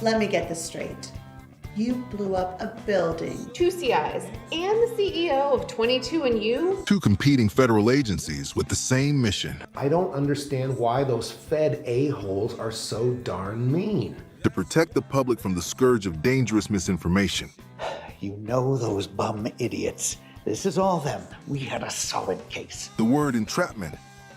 Let me get this straight. You blew up a building. 2 CIs and the CEO of 22andU. 2 competing federal agencies with the same mission. I don't understand why those Fed a-holes are so darn mean. To protect the public from the scourge of dangerous misinformation. You know those bum idiots. This is all them. We had a solid case. The word entrapment,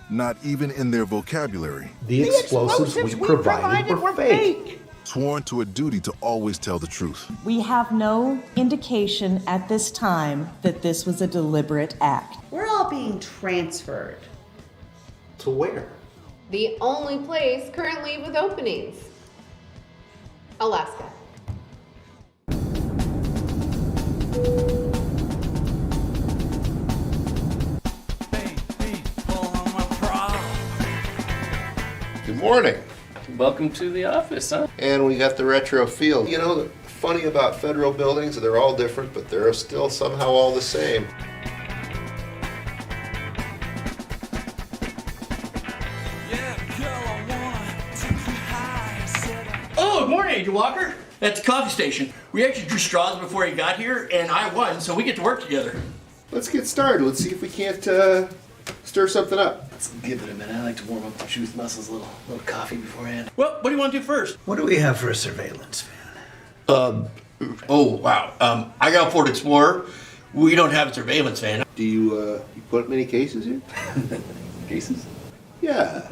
not even in their vocabulary. The explosives we provided were fake. Sworn to a duty to always tell the truth. We have no indication at this time that this was a deliberate act. We're all being transferred. To where? The only place currently with openings. Alaska. Good morning. Welcome to the office, huh? And we got the retro feel. You know, the funny about federal buildings, they're all different, but they're still somehow all the same. Oh, good morning, Agent Walker. At the coffee station. We actually drew straws before he got here, and I won, so we get to work together. Let's get started. Let's see if we can't stir something up. Let's give it a minute. I like to warm up the truth muscles, a little coffee beforehand. Well, what do you want to do first? What do we have for a surveillance van? Oh, wow. I got a Ford Explorer. We don't have a surveillance van. Do you put up many cases here? Cases? Yeah,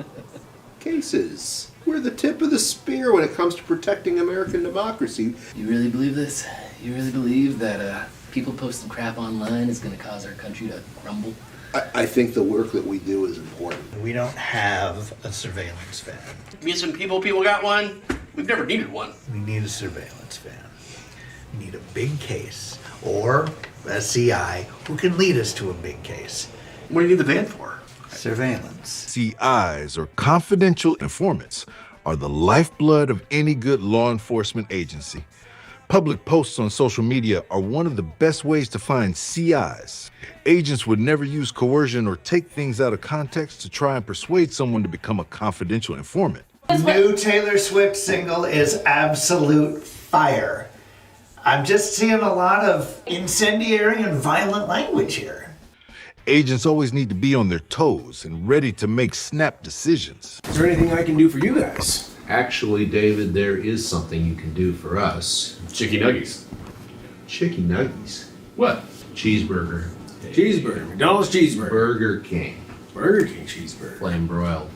cases. We're the tip of the spear when it comes to protecting American democracy. You really believe this? You really believe that people posting crap online is going to cause our country to crumble? I think the work that we do is important. We don't have a surveillance van. Me and some people got one. We've never needed one. We need a surveillance van. We need a big case or a CI who can lead us to a big case. What do you need the van for? Surveillance. CIs, or confidential informants, are the lifeblood of any good law enforcement agency. Public posts on social media are one of the best ways to find CIs. Agents would never use coercion or take things out of context to try and persuade someone to become a confidential informant. New Taylor Swift single is absolute fire. I'm just seeing a lot of incendiary and violent language here. Agents always need to be on their toes and ready to make snap decisions. Is there anything I can do for you guys? Actually, David, there is something you can do for us. Chicky nuggies. Chicky nuggies. What? Cheeseburger. Cheeseburger. McDonald's cheeseburger. Burger King. Burger King cheeseburger. Flame broiled.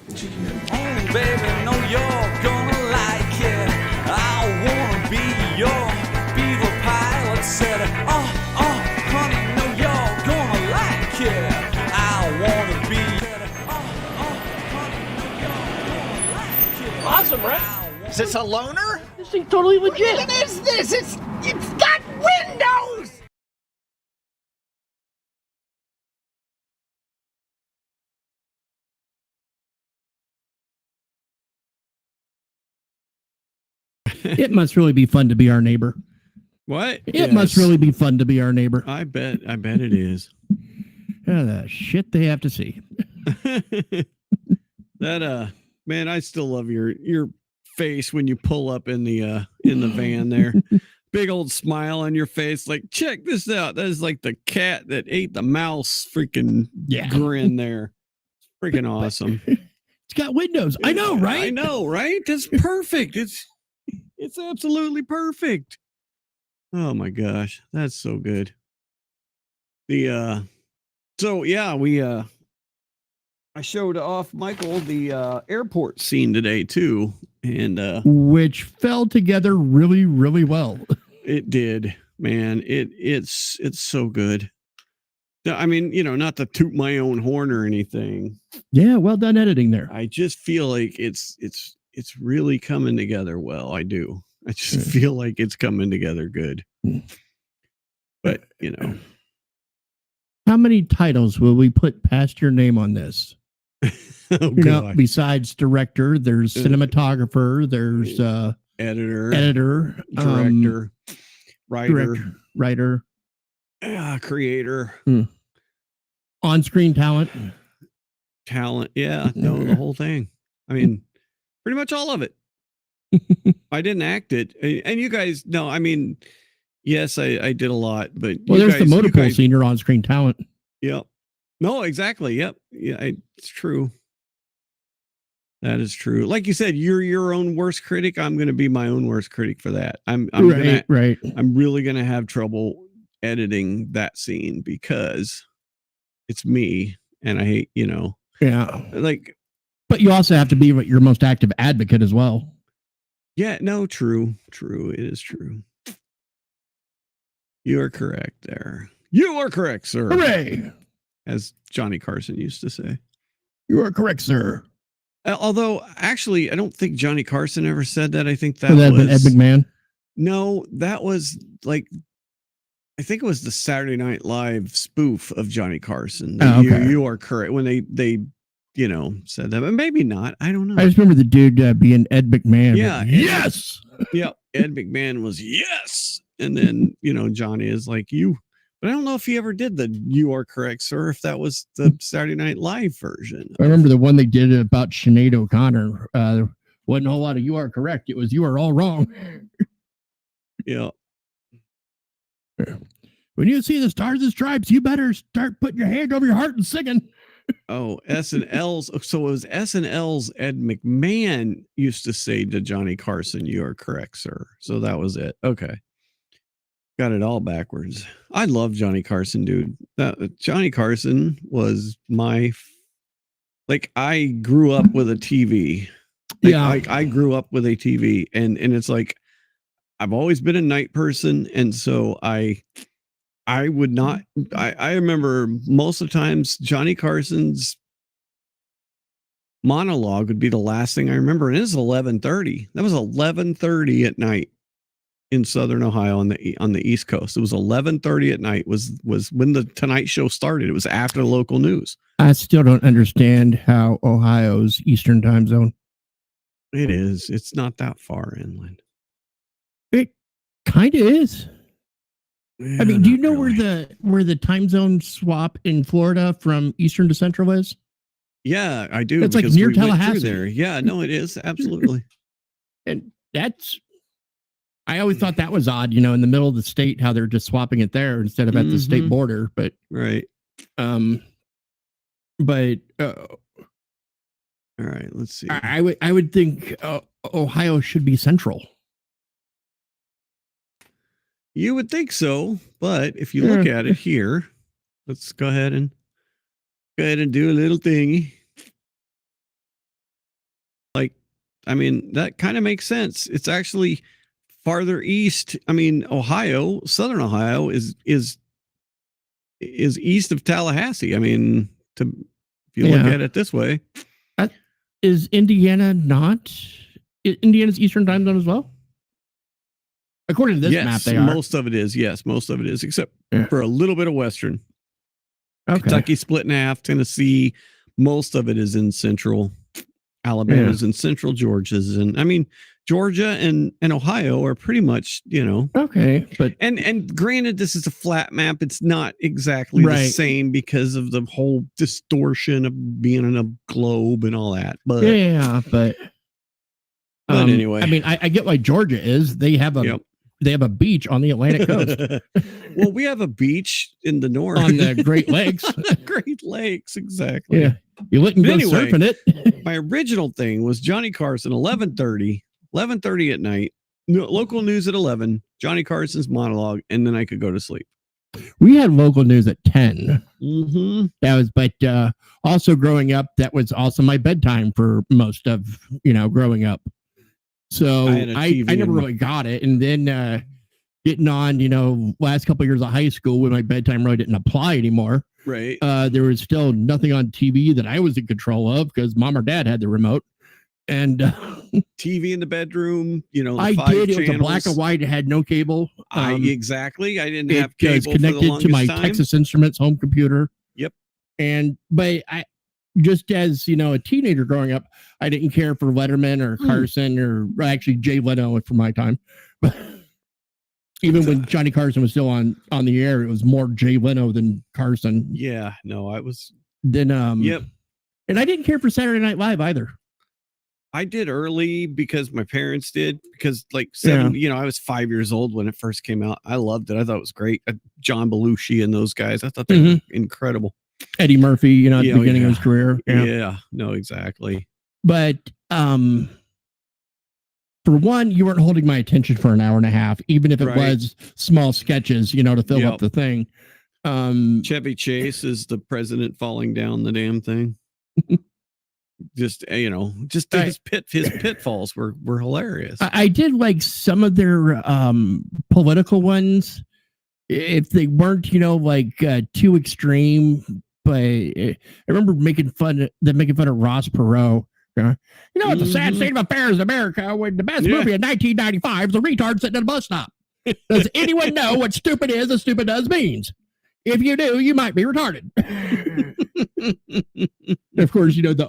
And chicky nuggets. Oh, baby, know you're gonna like it. I wanna be your beaver pilot. Said, honey, know you're gonna like it. I wanna be. Awesome, right? Is this a loner? This thing's totally legit. What is this? It's got windows! It must really be fun to be our neighbor. What? It must really be fun to be our neighbor. I bet it is. Yeah, the shit they have to see. That man, I still love your face when you pull up in the van there. Big old smile on your face, like, check this out. That is like the cat that ate the mouse freaking grin there. Freaking awesome. It's got windows. I know, right? I know, right? That's perfect. It's absolutely perfect. Oh my gosh, that's so good. I showed off Michael the airport scene today too, and which fell together really, really well. It did, man. It's so good. I mean, not to toot my own horn or anything. Yeah, well done editing there. I just feel like it's really coming together well. I do. I just feel like it's coming together good. But, how many titles will we put past your name on this? Besides director, there's cinematographer, there's editor, director, writer, creator, on-screen talent. Yeah, no, the whole thing. I mean, pretty much all of it. I didn't act it. And you guys, no, I mean, yes, I did a lot, but Well, you there's guys, the motor you pool guys- scene, your on-screen talent. Yep. No, exactly. Yep. Yeah, it's true. That is true. Like you said, you're your own worst critic. I'm going to be my own worst critic for that. I'm right, right. I'm really going to have trouble editing that scene because it's me and I hate, Yeah. like, But you also have to be your most active advocate as well. yeah, no, true. It is true. You are correct there. You are correct, sir. Hooray! As Johnny Carson used to say. You are correct, sir. Although, actually, I don't think Johnny Carson ever said that. I think that Would that have was been Ed McMahon? No, that was like, I think it was the Saturday Night Live spoof of Johnny Carson. Oh, okay. You are correct when they said that, but maybe not. I don't know. I just remember the dude being Ed McMahon. Yeah. Yes. Yep. Ed McMahon was yes, and then Johnny is like you. But I don't know if he ever did the "You are correct, sir." If that was the Saturday Night Live version. I remember the one they did about Sinead O'Connor. Wasn't a whole lot of "You are correct." It was "You are all wrong." Yeah. When you see the stars and stripes, you better start putting your hand over your heart and singing. Oh, SNL's. So it was SNL's Ed McMahon used to say to Johnny Carson, "You are correct, sir." So that was it. Okay. Got it all backwards. I love Johnny Carson, dude. Johnny Carson was I grew up with a TV. I grew up with a TV, and it's like I've always been a night person, and so I would not. I remember most of the times Johnny Carson's monologue would be the last thing I remember, and it was 11:30. That was 11:30 at night in Southern Ohio on the East Coast. It was 11:30 at night was when the Tonight Show started. It was after the local news. I still don't understand how Ohio's Eastern time zone. It is. It's not that far inland. It kind of is. Yeah, I mean, do you know really. where the time zone swap in Florida from Eastern to Central is? Yeah, I do. It's like because near we went through Tallahassee. there. Yeah, no, it is absolutely. And I always thought that was odd, in the middle of the state, how they're just swapping it there instead of at the state border. But right. All right, let's see. I would think Ohio should be central. You would think so, but if you look at it here, let's go ahead and do a little thingy. That kind of makes sense. It's actually farther east. I mean, Ohio, Southern Ohio is east of Tallahassee. I mean, if you look at it this way. Is Indiana not? Indiana's Eastern time zone as well? According to this map, they are. Most of it is. Yes, most of it is, except for a little bit of Western. Okay. Kentucky split in half. Tennessee, most of it is in Central. Alabama's in Central. Georgia's, and I mean, Georgia and Ohio are pretty much, Okay, but and granted, this is a flat map. It's not exactly the same because of the whole distortion of being in a globe and all that. But but anyway, I mean, I get why Georgia is. They have a beach on the Atlantic coast. Well, we have a beach in the north on the Great Lakes. Great Lakes, exactly. Yeah, you wouldn't go Anyway, surfing it. My original thing was Johnny Carson, 11:30 at night, local news at 11, Johnny Carson's monologue, and then I could go to sleep. We had local news at 10. Mm-hmm. That was, but also growing up, that was also my bedtime for most of, growing up. So I never really got it. And then getting on, last couple of years of high school when my bedtime really didn't apply anymore. Right. There was still nothing on TV that I was in control of because mom or dad had the remote. And TV in the bedroom, I did. It was a black and white. It had no cable. Exactly. I didn't have cable. It was connected to my Texas Instruments home computer. Yep. But I, just as a teenager growing up, I didn't care for Letterman or Carson or actually Jay Leno for my time. But even when Johnny Carson was still on the air, it was more Jay Leno than Carson. Yeah. No, I was. Then Yep. And I didn't care for Saturday Night Live either. I did early because my parents did, because like I was 5 years old when it first came out. I loved it. I thought it was great. John Belushi and those guys, I thought they were incredible. Eddie Murphy, at the beginning of his career. Yeah, no, exactly. But for one, you weren't holding my attention for an hour and a half, even if it was small sketches, to fill up the thing. Chevy Chase is the president falling down the damn thing. Just his pitfalls were hilarious. I did like some of their political ones, if they weren't too extreme. But I remember making fun of Ross Perot. It's a sad state of affairs in America when the best movie in 1995 is a retard sitting at a bus stop. Does anyone know what stupid is and stupid does means? If you do, you might be retarded. Of course, the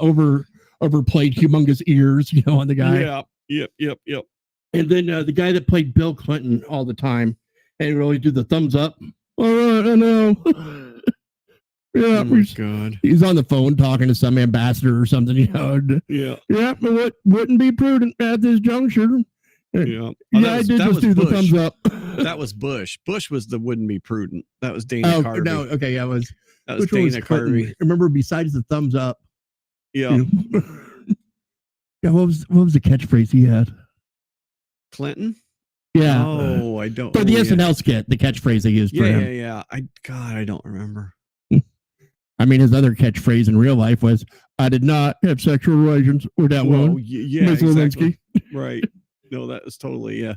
overplayed humongous ears, on the guy. Yeah. Yep. And then the guy that played Bill Clinton all the time, and he would always do the thumbs up. All right, I know. Yeah, oh my God. He's on the phone talking to some ambassador or something, Yeah. Yeah, but what wouldn't be prudent at this juncture? Yeah. I did just do the thumbs up. That was Bush. Bush was the wouldn't be prudent. That was Dana Carvey. No, okay, yeah, that was Dana Carvey. I remember besides the thumbs up. Yeah. Yeah, what was the catchphrase he had? Clinton? Yeah. Oh, I don't. For the SNL skit, the catchphrase they used for him. Yeah. I don't remember. I mean, his other catchphrase in real life was, "I did not have sexual relations with that woman." Yeah, Ms. exactly. Lewinsky. Right. No, that was totally, I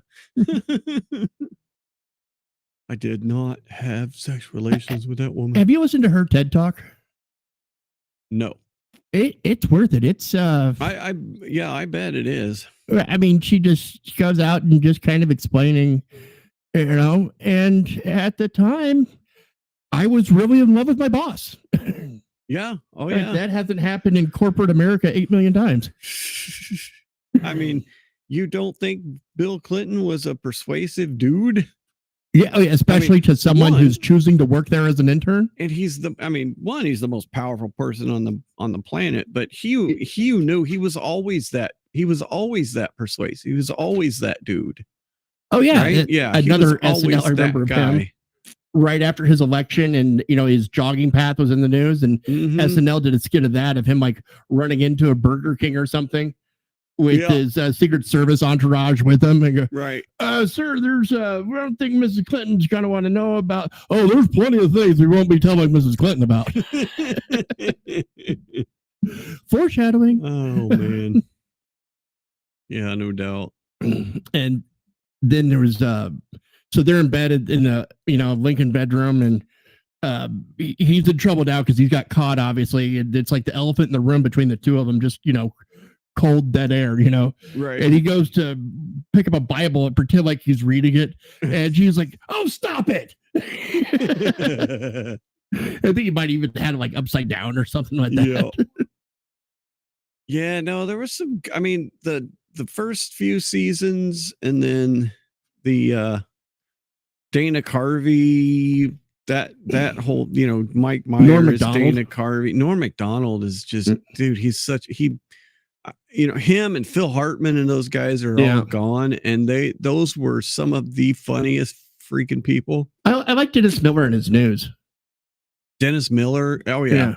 did not have sexual relations with that woman. Have you listened to her TED Talk? No. It's worth it. It's I bet it is. I mean, she just goes out and just kind of explaining, and at the time I was really in love with my boss. Yeah. Oh yeah. That hasn't happened in corporate America 8 million times. I mean, you don't think Bill Clinton was a persuasive dude? Yeah, especially to someone who's choosing to work there as an intern. And he's the most powerful person on the planet, but Hugh knew he was always that persuasive. He was always that dude. Oh yeah. Right? Yeah. Another SNL I remember of him right after his election, and his jogging path was in the news, and SNL did a skit of that, of him like running into a Burger King or something with his Secret Service entourage with him, and go, right, sir, there's one thing Mrs. Clinton's gonna want to know about. Oh, there's plenty of things we won't be telling Mrs. Clinton about. Foreshadowing. Oh man. Yeah, no doubt. And then there was so they're embedded in the Lincoln bedroom, and he's in trouble now because he's got caught, obviously, and it's like the elephant in the room between the two of them, just cold dead air, right. And he goes to pick up a Bible and pretend like he's reading it, and she's like, "Oh, stop it." I think he might even had it like upside down or something like that. Yeah, no, there was some, I mean, the first few seasons, and then the Dana Carvey, that whole, Mike Myers, Dana Carvey, Norm Macdonald is just, dude, he's him and Phil Hartman and those guys are all gone, and those were some of the funniest freaking people. I like Dennis Miller and his news. Dennis Miller, oh yeah.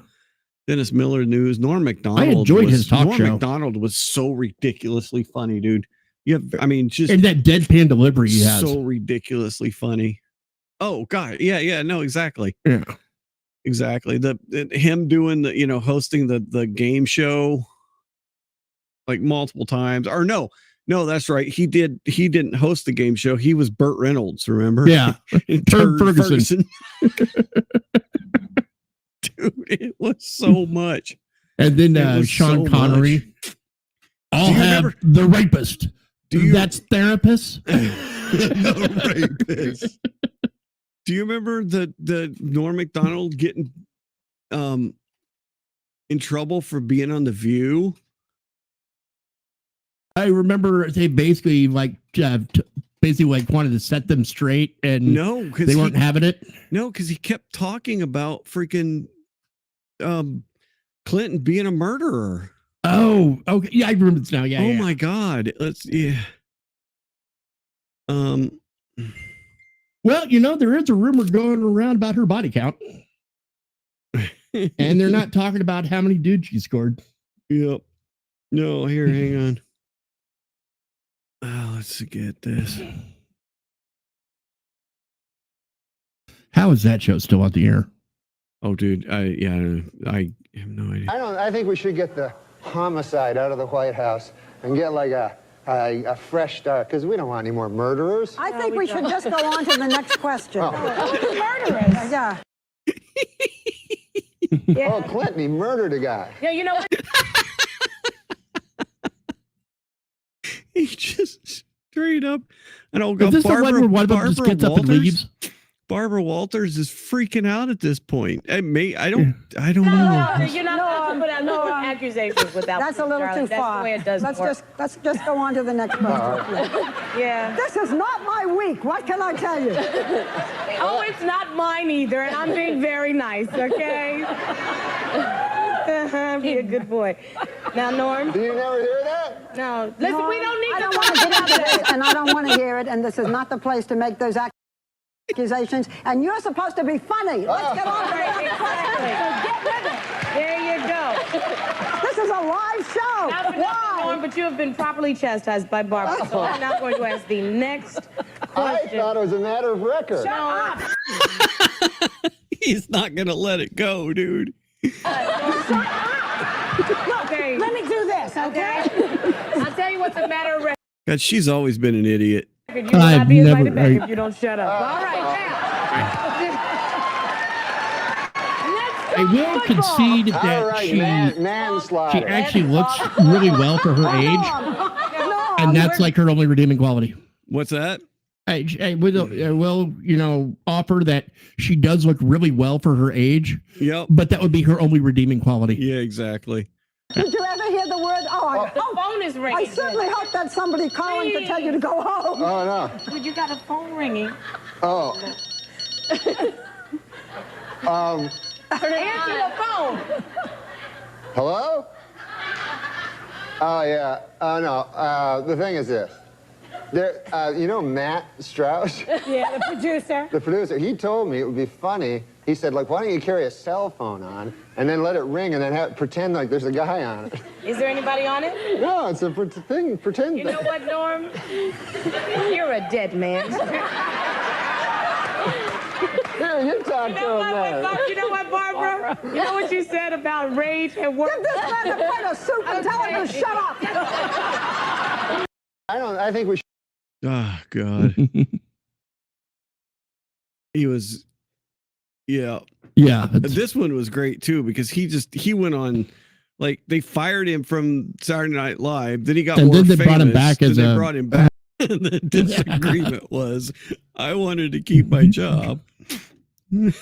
Dennis Miller News. Norm Macdonald. I enjoyed his talk show. Norm Macdonald was so ridiculously funny, dude. And that deadpan delivery he has. So ridiculously funny. Oh God, yeah, no, exactly. Yeah, exactly. Him doing the hosting the game show like multiple times. Or no, that's right. He didn't host the game show. He was Burt Reynolds. Remember? Yeah, Turd Ferguson. Dude, it was so much. And then Sean Connery. I'll have the rapist. That's therapist. The rapist. Do you remember the Norm Macdonald getting in trouble for being on The View? I remember they basically wanted to set them straight, and they weren't having it. No, because he kept talking about freaking Clinton being a murderer. Oh, okay. Yeah, I remember this now. Yeah. Oh yeah. my God. Well, there is a rumor going around about her body count. And they're not talking about how many dudes she scored. Yep. No, here, hang on. Let's get this. How is that show still out the air? Oh, dude. I have no idea. I think we should get the homicide out of the White House and get like a fresh start, because we don't want any more murderers. I think we should just go on to the next question. Murderers? Yeah. Oh, Clinton, he murdered a guy. Yeah, you know what? He just straight up. And I'll go. Is this the one where one of them just gets up and leaves? Barbara Walters is freaking out at this point. I don't know. You're not allowed to put no accusations without. That's a little too far. That's the way it does. Let's just go on to the next question. Yeah. This is not my week. What can I tell you? Oh, it's not mine either, and I'm being very nice. Okay. Be a good boy. Now, Norm. Do you never hear that? No. Listen, we don't need. I don't want to get into this, and I don't want to hear it. And this is not the place to make those accusations, and you're supposed to be funny. Let's get on to the next question. So get with it. There you go. This is a live show. Why? Norm, but you have been properly chastised by Barbara, so I'm now going to ask the next question. I thought it was a matter of record. Shut up. He's not gonna let it go, dude. Look, okay. Let me do this, okay? I'll tell you what's the matter of record. God, she's always been an idiot. You will not be invited back if you don't shut up. All right, now. I will concede that she actually looks really well for her age, and that's like her only redeeming quality. What's that? I will, offer that she does look really well for her age. Yep. But that would be her only redeeming quality. Yeah, exactly. Did you ever hear the word? The phone is ringing. I certainly hope that's somebody calling to tell you to go home. Oh, no. Dude, you got a phone ringing. Oh. Answer the phone. Hello? Oh, yeah. Oh, no. The thing is this. There, Matt Strauss? Yeah, the producer. The producer. He told me it would be funny. He said, like, why don't you carry a cell phone on and then let it ring and then pretend like there's a guy on it? Is there anybody on it? No, it's a thing. Pretend. You know what, Norm? You're a dead man. Here, you talk to him now. You know what, Barbara? You know what you said about rage at work? Give this man a plate of soup and tell him to shut up. I think we should. Oh, God. He was, yeah. Yeah. This one was great, too, because he went on, like, they fired him from Saturday Night Live. Then he got more famous. Brought him back as they brought him back. And the disagreement was, I wanted to keep my job. And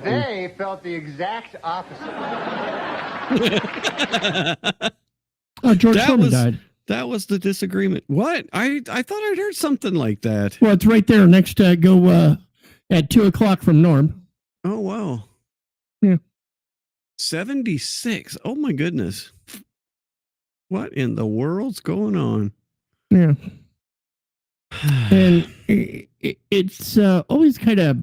they felt the exact opposite. George Foreman died. That was the disagreement. What? I thought I'd heard something like that. Well, it's right there next to go at 2:00 from Norm. Oh, wow. Yeah. 76. Oh, my goodness. What in the world's going on? Yeah. And it's always kind of,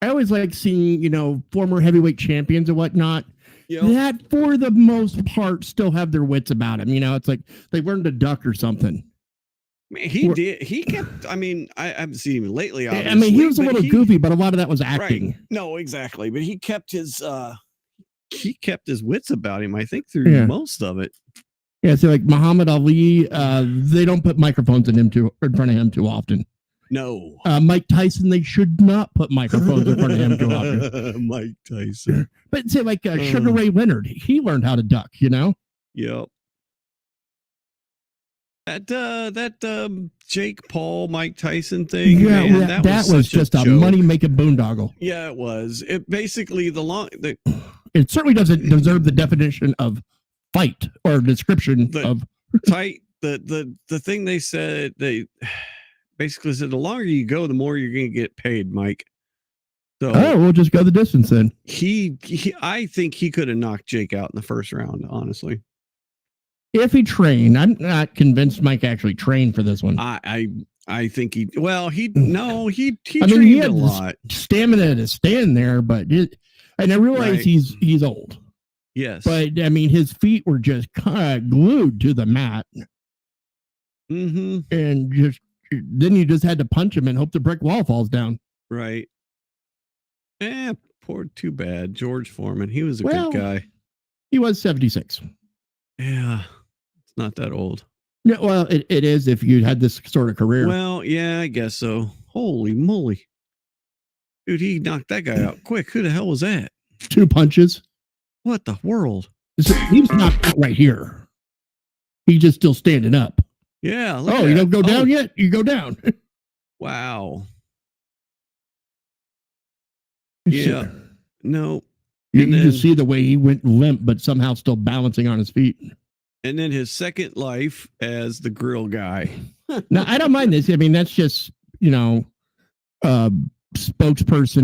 I always like seeing, former heavyweight champions and whatnot. Yep. That for the most part still have their wits about them. It's like they learned to duck or something. Man, he did. He kept, I haven't seen him lately. Obviously, he was a little goofy, but a lot of that was acting. Right. No, exactly. But he kept his wits about him, I think, through most of it. Yeah, so like Muhammad Ali, they don't put microphones in front of him too often. No. Mike Tyson, they should not put microphones in front of him too often. Mike Tyson. But say like Sugar Ray Leonard, he learned how to duck, Yep. That Jake Paul, Mike Tyson thing. Yeah, man, that was just a money-making boondoggle. Yeah, it was. It basically it certainly doesn't deserve the definition of fight or description of tight. The thing they said, they basically said the longer you go, the more you're going to get paid, Mike. So we'll just go the distance then. I think he could have knocked Jake out in the first round, honestly. If he trained, I'm not convinced Mike actually trained for this one. I think he trained had a lot. Stamina to stand there, but and I realize he's old. Yes. But I mean, his feet were just kind of glued to the mat. Mm-hmm. And then you just had to punch him and hope the brick wall falls down. Right. Too bad. George Foreman. He was a good guy. He was 76. Yeah. It's not that old. Yeah, well, it is if you had this sort of career. Well, yeah, I guess so. Holy moly. Dude, he knocked that guy out quick. Who the hell was that? 2 punches. What the world? He's knocked out right here. He's just still standing up. Yeah. You don't go down yet? You go down. Wow. Yeah. No. You can see the way he went limp, but somehow still balancing on his feet. And then his second life as the grill guy. Now, I don't mind this. I mean, that's just, spokesperson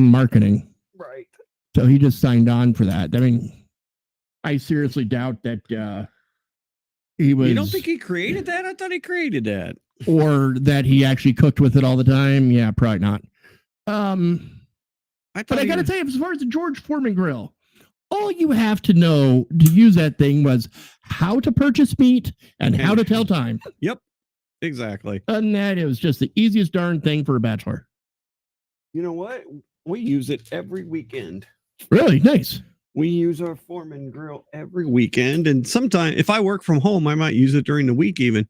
marketing. Right. So he just signed on for that. I mean, I seriously doubt that he was. You don't think he created that? I thought he created that. Or that he actually cooked with it all the time. Yeah, probably not. But I got to tell you, as far as the George Foreman grill, all you have to know to use that thing was how to purchase meat and how to tell time. Yep, exactly. And that it was just the easiest darn thing for a bachelor. You know what? We use it every weekend. Really? Nice. We use our Foreman grill every weekend. And sometimes if I work from home, I might use it during the week even.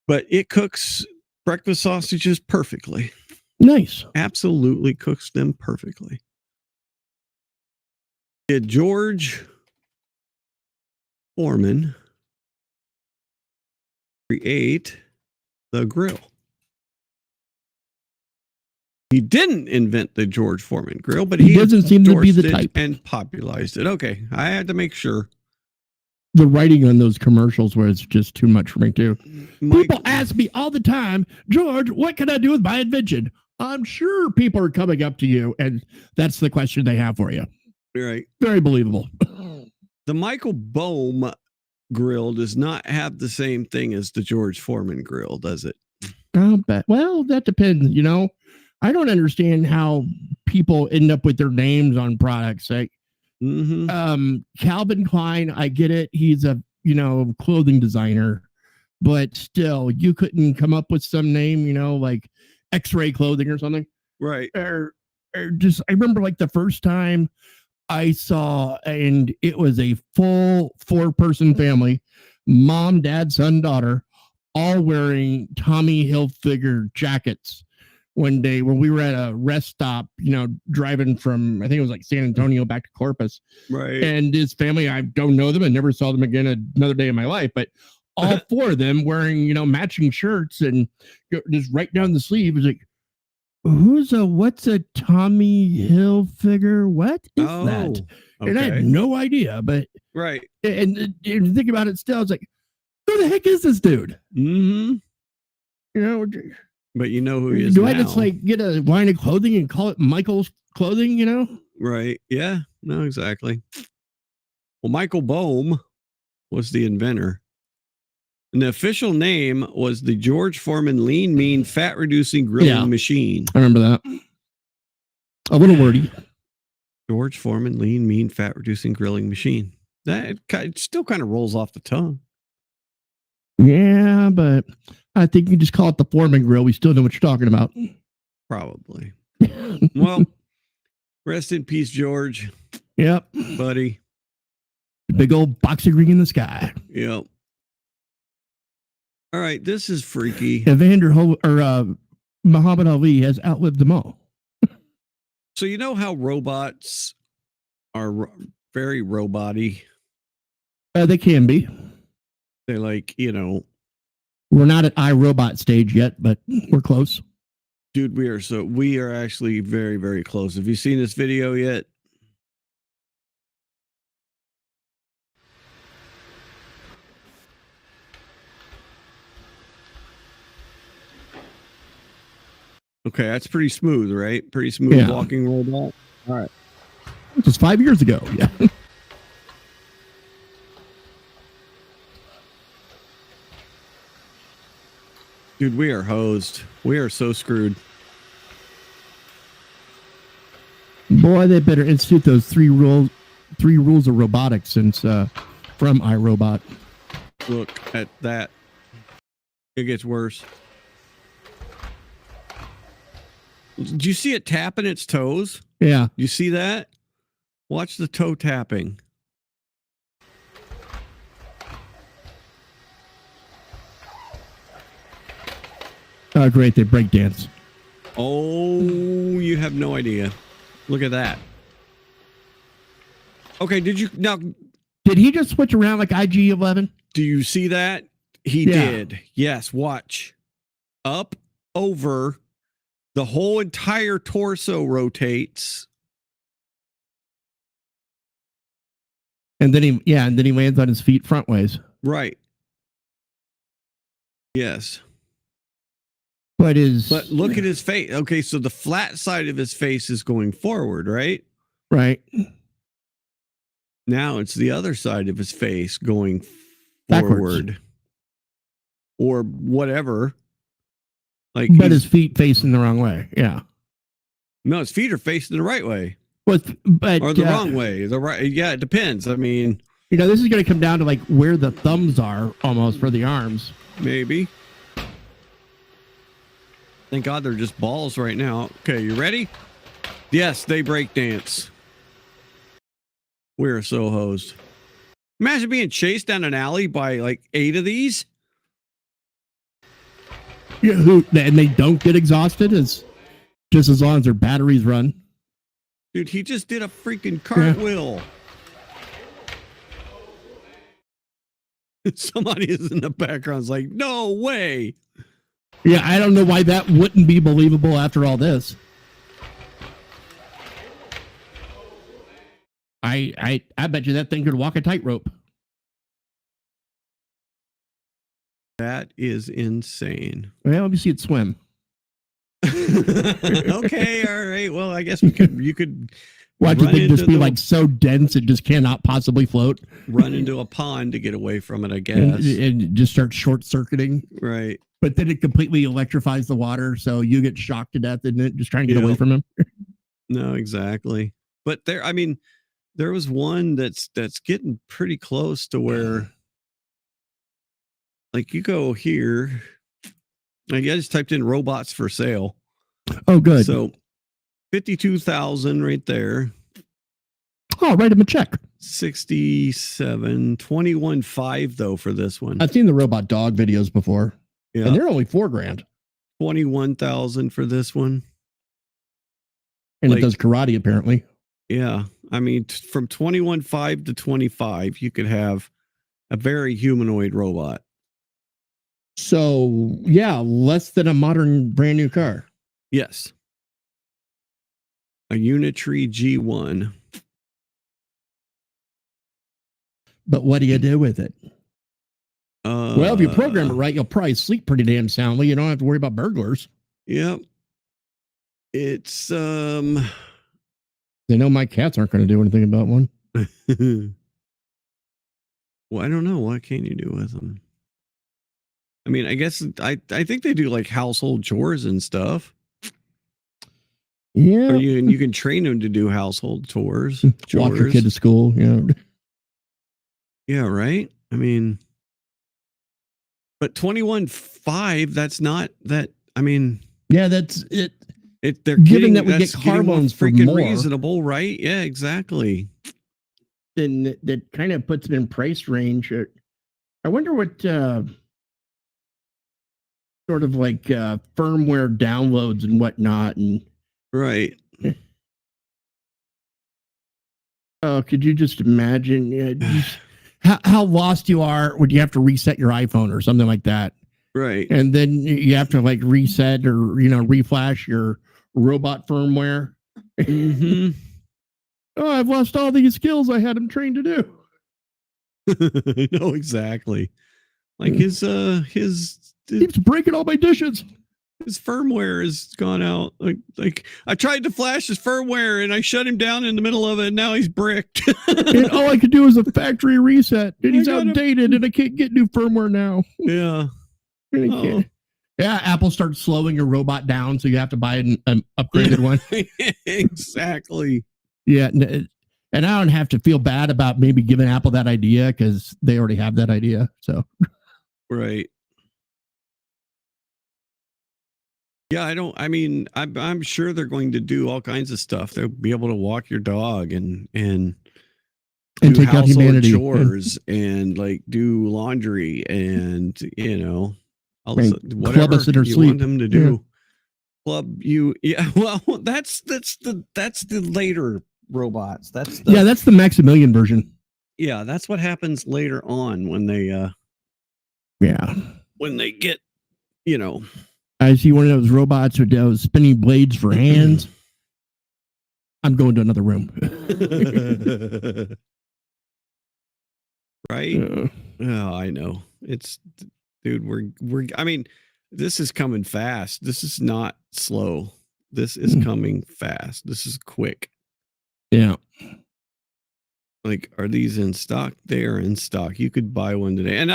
But it cooks breakfast sausages perfectly. Nice. Absolutely cooks them perfectly. Did George Foreman create the grill? He didn't invent the George Foreman grill, but he doesn't seem to be the type and popularized it. Okay, I had to make sure. The writing on those commercials was just too much for me too. People ask me all the time, George, what can I do with my invention? I'm sure people are coming up to you, and that's the question they have for you. Right. Very believable. The Michael Bohm grill does not have the same thing as the George Foreman grill, does it? I'll bet. Well, that depends. I don't understand how people end up with their names on products. Like Calvin Klein, I get it. He's a clothing designer, but still, you couldn't come up with some name, like X-Ray Clothing or something, right? Or just I remember like the first time I saw, and it was a full 4-person family, mom, dad, son, daughter, all wearing Tommy Hilfiger jackets. One day when we were at a rest stop, driving from, I think it was like San Antonio back to Corpus. Right. And his family, I don't know them and never saw them again another day in my life, but all 4 of them wearing, matching shirts and just right down the sleeve was like, what's a Tommy Hilfiger? What is that? Okay. And I had no idea, but right. And think about it still, I was like, who the heck is this dude? Mm-hmm. But you know who he is. Do I just get a line of clothing and call it Michael's Clothing, Right. Yeah. No, exactly. Well, Michael Bohm was the inventor. And the official name was the George Foreman Lean Mean Fat Reducing Grilling Machine. I remember that. A little wordy. George Foreman Lean Mean Fat Reducing Grilling Machine. That it still kind of rolls off the tongue. Yeah, but I think you just call it the Foreman grill. We still know what you're talking about. Probably. Well, rest in peace, George. Yep. Buddy. Big old boxing ring in the sky. Yep. All right, this is freaky. Muhammad Ali has outlived them all. So you know how robots are very robot-y? They can be. They we're not at iRobot stage yet, but we're close. Dude, we are actually very, very close. Have you seen this video yet? Okay, that's pretty smooth, right? Pretty smooth walking robot. All right. Just 5 years ago. Yeah. Dude, we are hosed. We are so screwed. Boy, they better institute those three rules of robotics since from iRobot. Look at that. It gets worse. Do you see it tapping its toes? Yeah. You see that? Watch the toe tapping. Oh, great. They break dance. Oh, you have no idea. Look at that. Okay, did he just switch around like IG-11? Do you see that? He did. Yes, watch. Up, over, the whole entire torso rotates. And then he lands on his feet front ways. Right. Yes. But look at his face. Okay, so the flat side of his face is going forward, right? Right. Now it's the other side of his face going backwards. Forward. Or whatever. Like, but his feet facing the wrong way. Yeah. No, his feet are facing the right way. But or the wrong way. The right. Yeah, it depends. I mean, this is going to come down to like where the thumbs are almost for the arms. Maybe. Thank God they're just balls right now. Okay, you ready? Yes, they break dance. We're so hosed. Imagine being chased down an alley by like 8 of these. Yeah, and they don't get exhausted just as long as their batteries run. Dude, he just did a freaking cartwheel. Yeah. Somebody is in the background like, no way. Yeah, I don't know why that wouldn't be believable after all this. I bet you that thing could walk a tightrope. That is insane. Well, let me see it swim. Okay, all right. Well, I guess you could watch the thing just be like so dense it just cannot possibly float. Run into a pond to get away from it, I guess. And just start short circuiting. Right. But then it completely electrifies the water, so you get shocked to death in it, just trying to get away from him. No, exactly. But there was one that's getting pretty close to where, like, you go here. I just typed in robots for sale. Oh, good. So 52,000 right there. Oh, write him a check. 67, 21.5 though for this one. I've seen the robot dog videos before. Yeah. And they're only $4,000. 21,000 for this one. And it does karate apparently. Yeah. I mean, from 21.5 to 25, you could have a very humanoid robot. So, yeah, less than a modern brand new car. Yes. A Unitree G1. But what do you do with it? Well, if you program it right, you'll probably sleep pretty damn soundly. You don't have to worry about burglars. Yep. It's They know my cats aren't going to do anything about one. Well, I don't know. What can you do with them? I mean, I guess I think they do like household chores and stuff. Yeah. Or you can train them to do household chores. Walk your kid to school. Yeah. Yeah, right? I mean, but 21.5, that's not that. I mean, yeah, that's it. They're given that we get car loans for freaking more, reasonable, right? Yeah, exactly. Then that kind of puts it in price range. I wonder what sort of like firmware downloads and whatnot, and right. Oh, could you just imagine how lost you are when you have to reset your iPhone or something like that? Right. And then you have to like reset or, reflash your robot firmware. Mm-hmm. Oh, I've lost all these skills I had him trained to do. No, exactly. Like his keeps breaking all my dishes. His firmware has gone out. Like I tried to flash his firmware and I shut him down in the middle of it. And now he's bricked. And all I could do is a factory reset, and he's outdated, and I can't get new firmware now. Yeah. Yeah, Apple starts slowing your robot down, so you have to buy an upgraded one. Exactly. Yeah, and I don't have to feel bad about maybe giving Apple that idea because they already have that idea. So, right. Yeah, I'm sure they're going to do all kinds of stuff. They'll be able to walk your dog and do take out household humanity. chores and like do laundry and Club whatever us in our you sleep. want them to do. Club you, yeah. Well, that's the later robots. That's Yeah, that's what happens later on when they when they get I see one of those robots with those spinning blades for hands. I'm going to another room. Right? Oh, I know. It's dude, this is coming fast. This is not slow. This is coming fast. This is quick. Yeah. Like, are these in stock? They are in stock. You could buy one today. And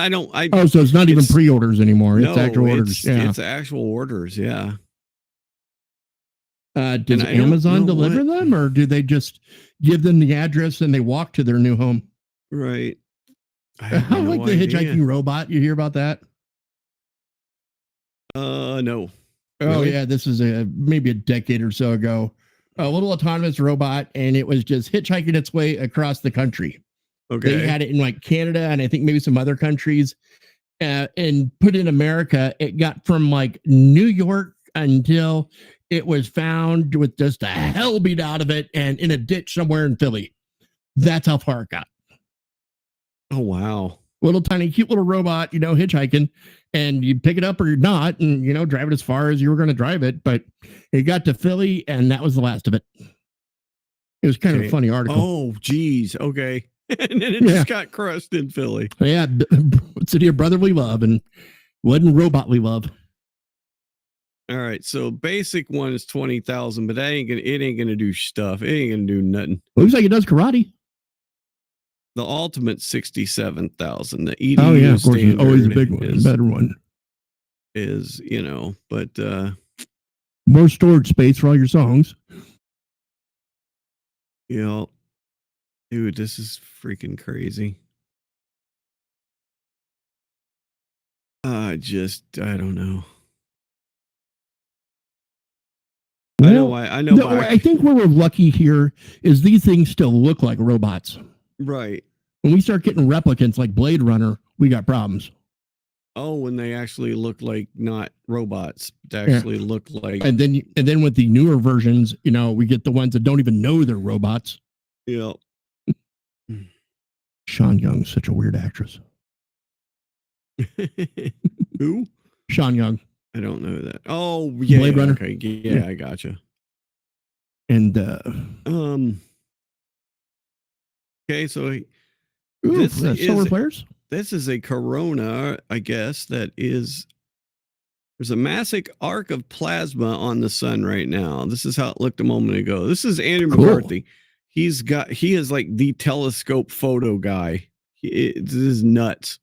so it's not even pre-orders anymore. It's actual orders. It's actual orders. Yeah. Does Amazon deliver them, or do they just give them the address and they walk to their new home? Right. How like the hitchhiking robot? You hear about that? No. Oh Really? yeah, this is maybe a decade or so ago. A little autonomous robot, and it was just hitchhiking its way across the country. Okay. They had it in like Canada and I think maybe some other countries, and put in America. It got from like New York until it was found with just a hell beat out of it and in a ditch somewhere in Philly. That's how far it got. Oh, wow. Little tiny cute little robot, hitchhiking, and you pick it up or you're not, and drive it as far as you were going to drive it. But it got to Philly, and that was the last of it. It was kind of a funny article. Oh, geez. Okay. And then it just got crushed in Philly. Yeah, city of brotherly love and wasn't robotly love. All right, so basic one is 20,000, but it ain't gonna do stuff. It ain't gonna do nothing. Looks like it does karate. The ultimate 67,000. The EDU oh yeah, of course, it's always a standard big one, better one. Is but more storage space for all your songs. Dude, this is freaking crazy. I don't know. Well, I know. I think where we're lucky here is these things still look like robots. Right. When we start getting replicants like Blade Runner, we got problems. Oh, when they actually look like not robots, they actually look like. And then with the newer versions, we get the ones that don't even know they're robots. Yeah. Sean Young's such a weird actress. Who? Sean Young. I don't know that. Oh, yeah. Blade Runner. Okay. Yeah, I gotcha. And okay, so solar flares. This is a corona, I guess. There's a massive arc of plasma on the sun right now. This is how it looked a moment ago. This is Andrew McCarthy. He is like the telescope photo guy. This is nuts.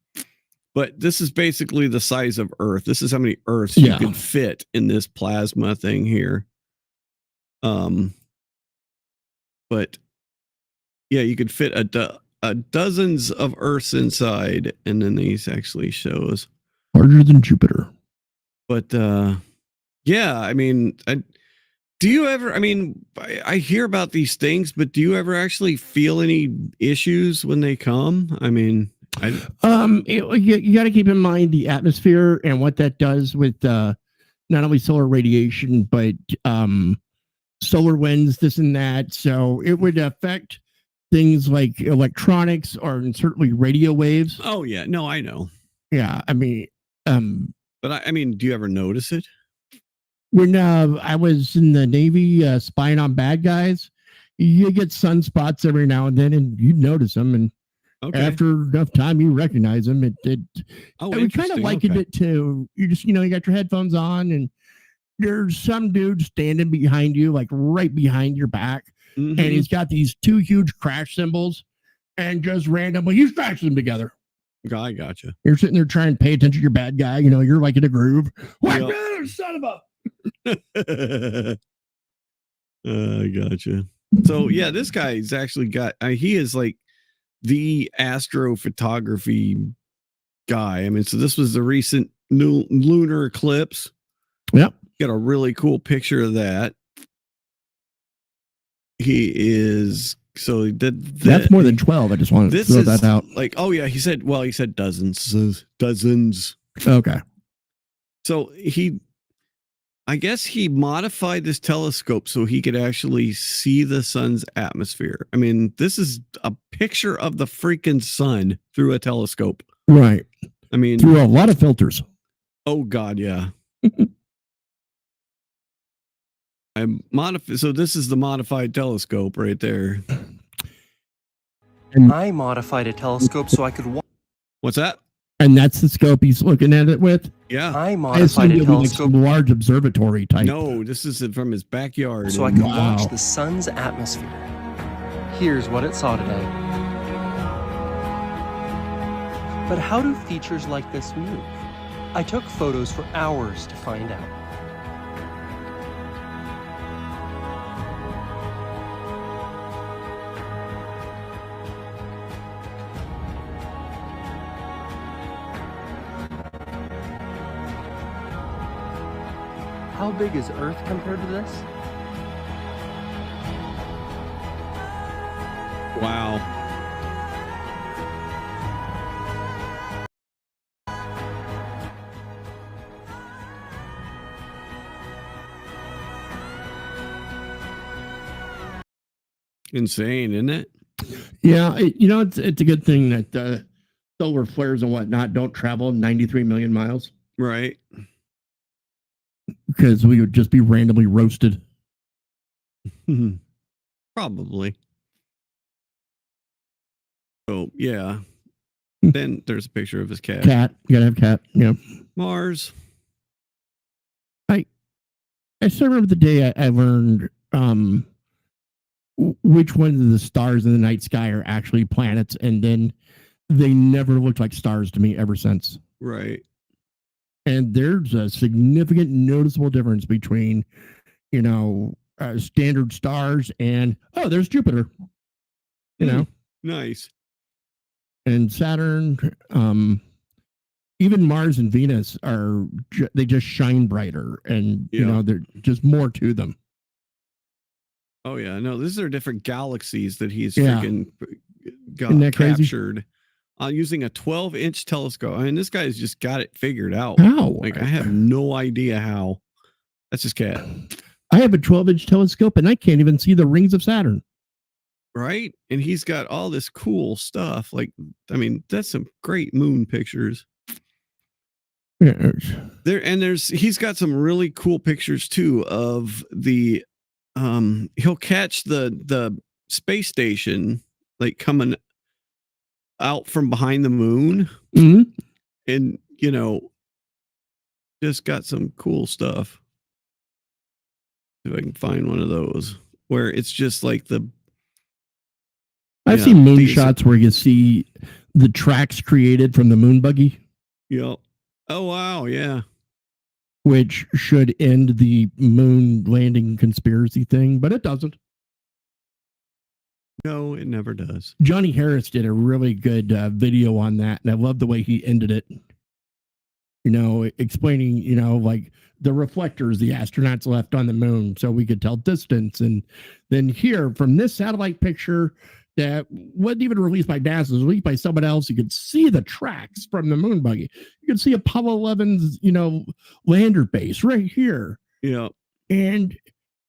But this is basically the size of Earth. This is how many Earths you could fit in this plasma thing here. But yeah, you could fit dozens of Earths inside, and then these actually shows larger than Jupiter. But yeah, I mean, do you ever? I mean, I hear about these things, but do you ever actually feel any issues when they come? I mean, you got to keep in mind the atmosphere and what that does with not only solar radiation but solar winds, this and that. So it would affect things like electronics or certainly radio waves. Oh yeah, no, I know. Yeah, I mean, but I mean, do you ever notice it? When I was in the Navy spying on bad guys, you get sunspots every now and then, and you notice them. And after enough time, you recognize them. We kind of likened it to you just, you got your headphones on and there's some dude standing behind you, like right behind your back, Mhm. and he's got these two huge crash symbols, and just randomly he's crashing them together. I gotcha. You're sitting there trying to pay attention to your bad guy. You know, you're like in a groove. What, Yep. brother, son of a. I gotcha. So yeah, this guy's actually got. He is like the astrophotography guy. I mean, so this was the recent new lunar eclipse. Yep. Got a really cool picture of that. He is so he did that. That's more than 12. I just wanted to throw that out. Like, oh yeah, he said dozens. Okay. So I guess he modified this telescope so he could actually see the sun's atmosphere. I mean, this is a picture of the freaking sun through a telescope. Right. I mean, through a lot of filters. Oh God, yeah. So this is the modified telescope right there. I modified a telescope so I could watch. What's that? And that's the scope he's looking at it with? Yeah. I modified a telescope. Like large observatory type. No, this is from his backyard. So I could watch the sun's atmosphere. Here's what it saw today. But how do features like this move? I took photos for hours to find out. How big is Earth compared to this? Wow. Insane, isn't it? Yeah, it's a good thing that solar flares and whatnot don't travel 93 million miles. Right. Because we would just be randomly roasted. Probably. Oh, yeah. Then there's a picture of his cat. Cat. You gotta have cat. Yeah. Mars. I still remember the day I learned which ones of the stars in the night sky are actually planets, and then they never looked like stars to me ever since. Right. And there's a significant noticeable difference between, standard stars and, there's Jupiter. Nice. And Saturn, even Mars and Venus they just shine brighter, and, they're just more to them. Oh, yeah. No, these are different galaxies that he's Yeah. freaking Isn't that crazy? captured using a 12-inch telescope. I mean, this guy's just got it figured out. How? Like, I have no idea how. That's his cat. I have a 12-inch telescope, and I can't even see the rings of Saturn. Right? And he's got all this cool stuff. Like, I mean, that's some great moon pictures. Yeah. He's got some really cool pictures too of the he'll catch the space station like coming out from behind the moon. Mm-hmm. And just got some cool stuff. If I can find one of those where it's just like I've seen moon shots where you see the tracks created from the moon buggy. Yep. Oh, wow. Yeah. Which should end the moon landing conspiracy thing, but it doesn't. No, it never does. Johnny Harris did a really good video on that, and I love the way he ended it. Explaining, like the reflectors the astronauts left on the moon so we could tell distance. And then here from this satellite picture that wasn't even released by NASA, it was released by someone else. You could see the tracks from the moon buggy. You could see Apollo 11's, lander base right here. Yeah. And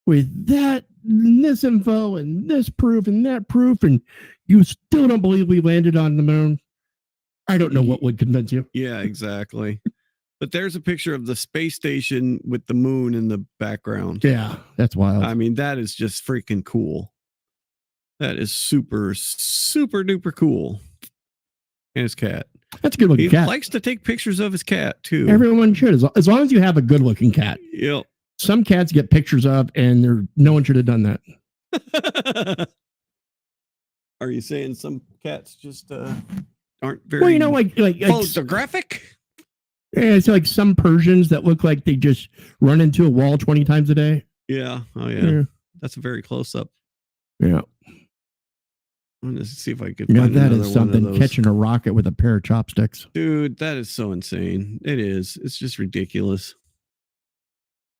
with that, this info and this proof and that proof, and you still don't believe we landed on the moon, I don't know what would convince you. Yeah, exactly. But there's a picture of the space station with the moon in the background. Yeah, that's wild. I mean, that is just freaking cool. That is super, super duper cool. And his cat. That's a good looking cat. He likes to take pictures of his cat too. Everyone should, as long as you have a good looking cat. Yep. some cats get pictures of, and no one should have done that. Are you saying some cats just aren't very Well, you know, like photographic? Yeah, it's like some Persians that look like they just run into a wall 20 times a day. Yeah. Oh, yeah. That's a very close up. Yeah. I'm going to see if I could Yeah, find that another is something. one of those. Catching a rocket with a pair of chopsticks. Dude, that is so insane. It is. It's just ridiculous.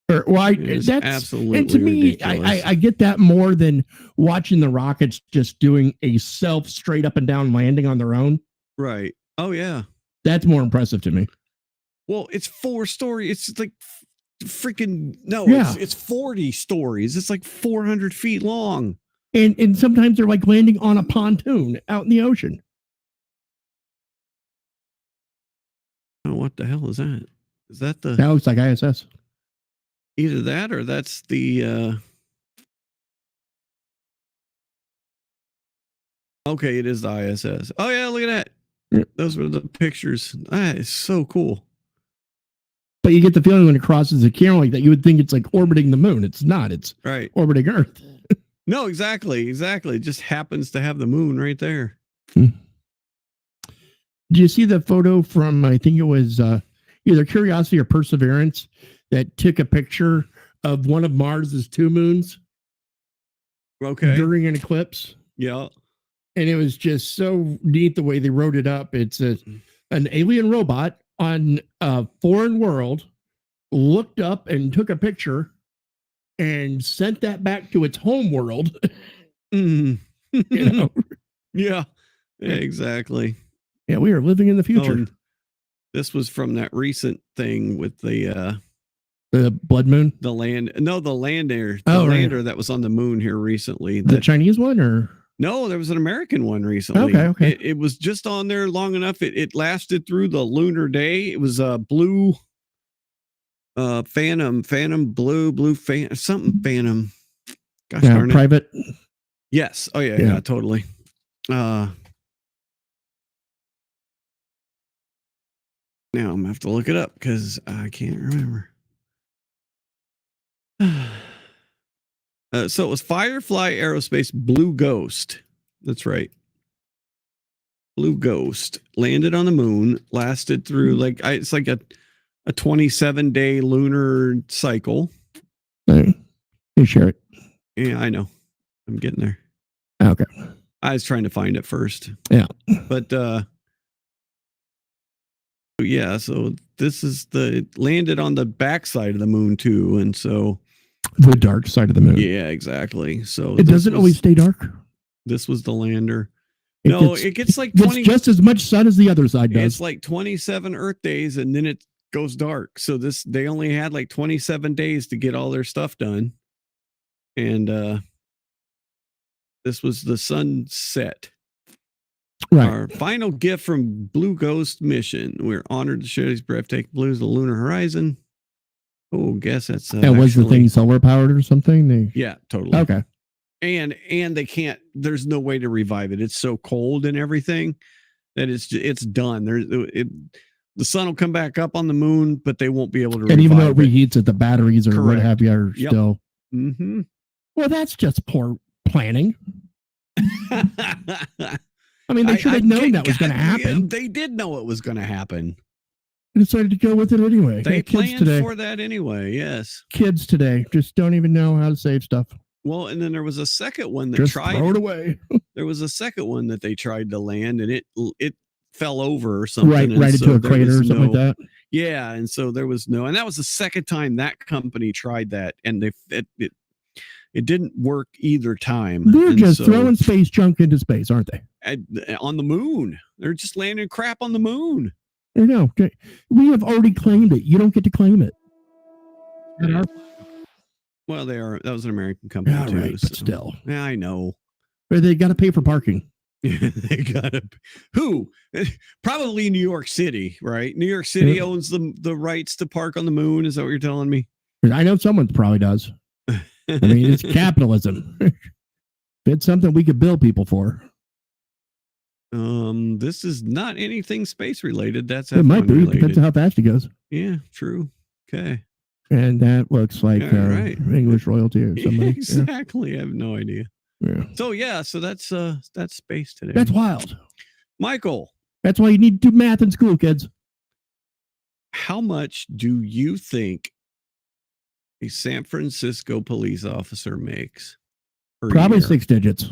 Well, That's absolutely and to me, ridiculous. I get that more than watching the Rockets just doing a straight up and down landing on their own. Right. Oh, yeah. That's more impressive to me. Well, it's 4 stories. It's like freaking it's 40 stories. It's like 400 feet long. And sometimes they're like landing on a pontoon out in the ocean. Oh, what the hell is that? Is that the? That looks like ISS. Either that or that's the. Okay, it is the ISS. Oh yeah, look at that. Yeah. Those were the pictures. That is so cool. But you get the feeling when it crosses the camera like that, you would think it's like orbiting the moon. It's not. It's right. Orbiting Earth. No, exactly. It just happens to have the moon right there. Do you see the photo from, I think it was either Curiosity or Perseverance, that took a picture of one of Mars's 2 moons? Okay. During an eclipse. Yeah. And it was just so neat the way they wrote it up. It's an alien robot on a foreign world looked up and took a picture and sent that back to its home world. You know? Yeah, exactly. Yeah, we are living in the future. This was from that recent thing with the blood moon, the lander, the right. lander that was on the moon here recently. The Chinese one, or no? There was an American one recently. Okay. It was just on there long enough. It lasted through the lunar day. It was a blue. Phantom, blue, something Phantom. Gosh darn it. Private. Yes. Oh yeah, totally. Now I'm gonna have to look it up because I can't remember. So it was Firefly Aerospace Blue Ghost. That's right. Blue Ghost landed on the moon, lasted through it's like a 27-day lunar cycle. You share it. Yeah, I know. I'm getting there. Okay. I was trying to find it first. Yeah. But yeah, so this is landed on the backside of the moon too, and so the dark side of the moon. Yeah, exactly. So it doesn't always stay dark. This was the lander. It gets like 20, just as much sun as the other side does. It's like 27 Earth days, and then it goes dark. So they only had like 27 days to get all their stuff done, and this was the sunset. Right. Our final gift from Blue Ghost mission. We're honored to share these breathtaking blues of the lunar horizon. Oh, guess that's was the thing solar powered or something? Yeah, totally. Okay. And they can't. There's no way to revive it. It's so cold and everything that it's done. The sun will come back up on the moon, but they won't be able to. And even though it reheats it, the batteries or what have you are still. Mm-hmm. Well, that's just poor planning. I mean, they should have known that was going to happen. Yeah, they did know it was going to happen. They decided to go with it anyway. They kids planned for that anyway. Yes. Kids today just don't even know how to save stuff. Well, and then there was a second one that just tried. Throw it away. There was a second one that they tried to land, and it fell over or something. Right into a crater or something like that. Yeah, and so there was no, and that was the second time that company tried that, and it didn't work either time. They're just throwing space junk into space, aren't they? On the moon. They're just landing crap on the moon. I know. We have already claimed it. You don't get to claim it. Well, that was an American company too. Right, but still. Yeah, I know. But they got to pay for parking. They got to. Who? Probably New York City, right? New York City owns the rights to park on the moon. Is that what you're telling me? I know someone probably does. I mean, it's capitalism. It's something we could bill people for. This is not anything space related. That's it might be. Related. Depends on how fast it goes. Yeah, true. Okay. And that looks like right. English royalty or somebody. Exactly. I have no idea. Yeah. So that's space today. That's wild. Michael. That's why you need to do math in school, kids. How much do you think a San Francisco police officer makes per Probably year? 6 digits.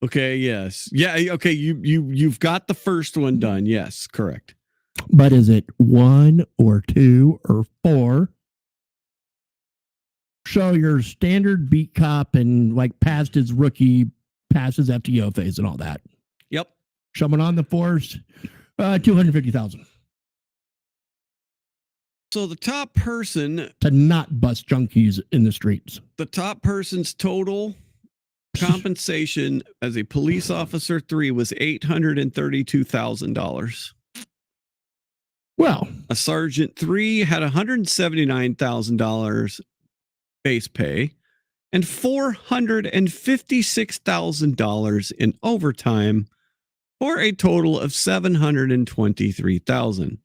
Okay, yes. Yeah, okay, you've got the first one done. Yes, correct. But is it 1 or 2 or 4? So your standard beat cop and like passed his FTO phase and all that. Yep. Someone on the force, 250,000. So the top person to not bust junkies in the streets. The top person's total compensation as a police officer 3 was $832,000. Well, a sergeant 3 had $179,000 base pay and $456,000 in overtime for a total of $723,000.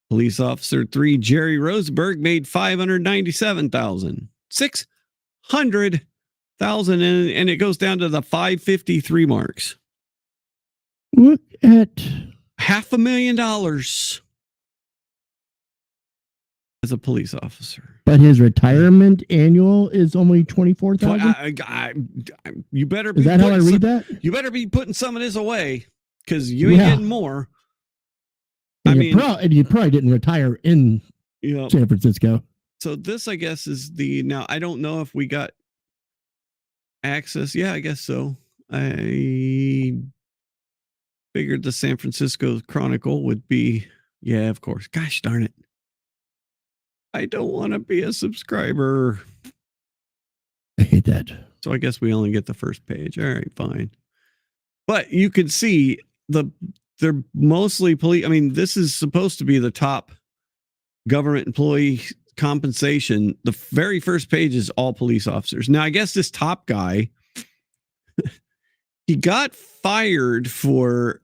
Police officer 3 Jerry Roseberg made $597,000. $600,000 and it goes down to the 553 marks. Look at $500,000 as a police officer. But his retirement annual is only 24,000. You better. Is that how I read that? You better be putting some of this away because you ain't getting more. And you probably didn't retire in San Francisco. So this, I guess, is now. I don't know if we got access. Yeah, I guess so. I figured the San Francisco Chronicle would be. Yeah, of course. Gosh darn it. I don't want to be a subscriber. I hate that. So I guess we only get the first page. All right, fine. But you can see they're mostly police. I mean, this is supposed to be the top government employee compensation. The very first page is all police officers. Now, I guess this top guy, he got fired for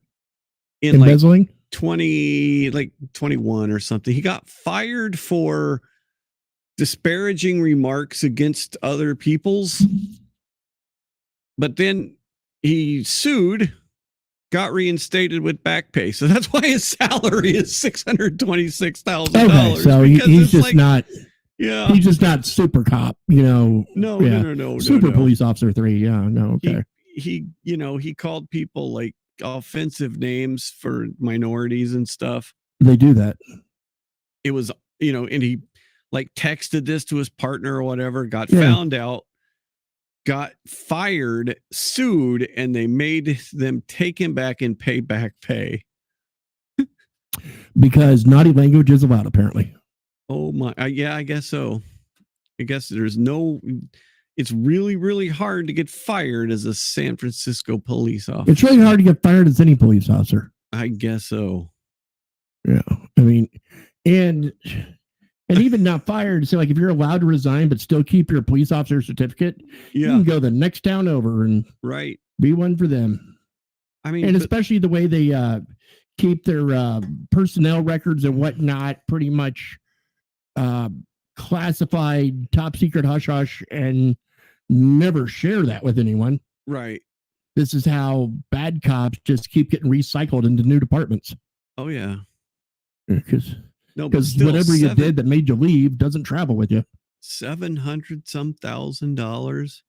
embezzling. 21 or something. He got fired for disparaging remarks against other people's, but then he sued, got reinstated with back pay. So that's why his salary is $626,000. Okay, so he's just not. Yeah, he's just not super cop. No, super police officer 3. Yeah, no. Okay. He called people like offensive names for minorities and stuff. They do that. It was, and he like texted this to his partner or whatever, got found out, got fired, sued, and they made them take him back and pay back pay. Because naughty language is allowed, apparently. Oh my, yeah, I guess so. I guess it's really, really hard to get fired as a San Francisco police officer. It's really hard to get fired as any police officer. I guess so. Yeah. I mean, and even not fired. So like if you're allowed to resign, but still keep your police officer certificate, you can go the next town over and be one for them. I mean, and especially the way they keep their personnel records and whatnot, pretty much classified, top secret, hush hush, and never share that with anyone. Right. This is how bad cops just keep getting recycled into new departments. Oh yeah. Because whatever you did that made you leave doesn't travel with you. $700,000.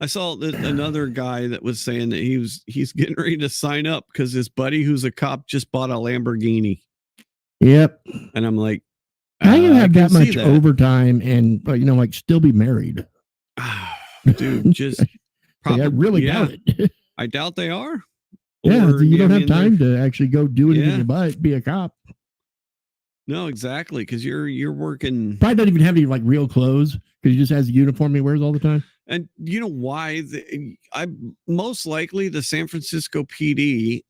I saw another guy that was saying that he's getting ready to sign up because his buddy who's a cop just bought a Lamborghini. Yep. And I'm like, how do you have that much overtime and like still be married? Dude, just I really doubt it. I doubt they are. Yeah, you don't have time to actually go do it in your butt, be a cop. No, exactly, because you're working. Probably doesn't even have any like real clothes because he just has a uniform he wears all the time. And you know why? Most likely the San Francisco PD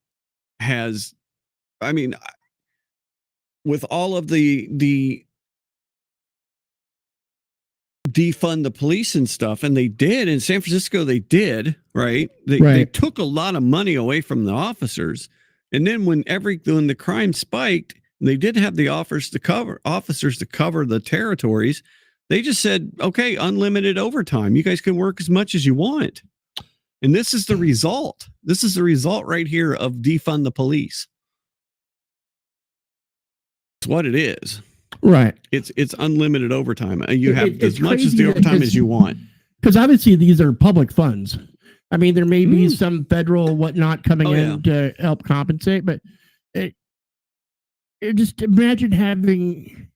has. I mean, with all of the defund the police and stuff, and they did in San Francisco. They did right. They took a lot of money away from the officers, and then when the crime spiked, They didn't have the officers to cover the territories. They just said, okay, unlimited overtime. You guys can work as much as you want. And this is the result. This is the result right here of defund the police. It's what it is. Right. It's unlimited overtime. You have as much as the overtime as you want. Because obviously these are public funds. I mean, there may be some federal whatnot coming in to help compensate, but just imagine having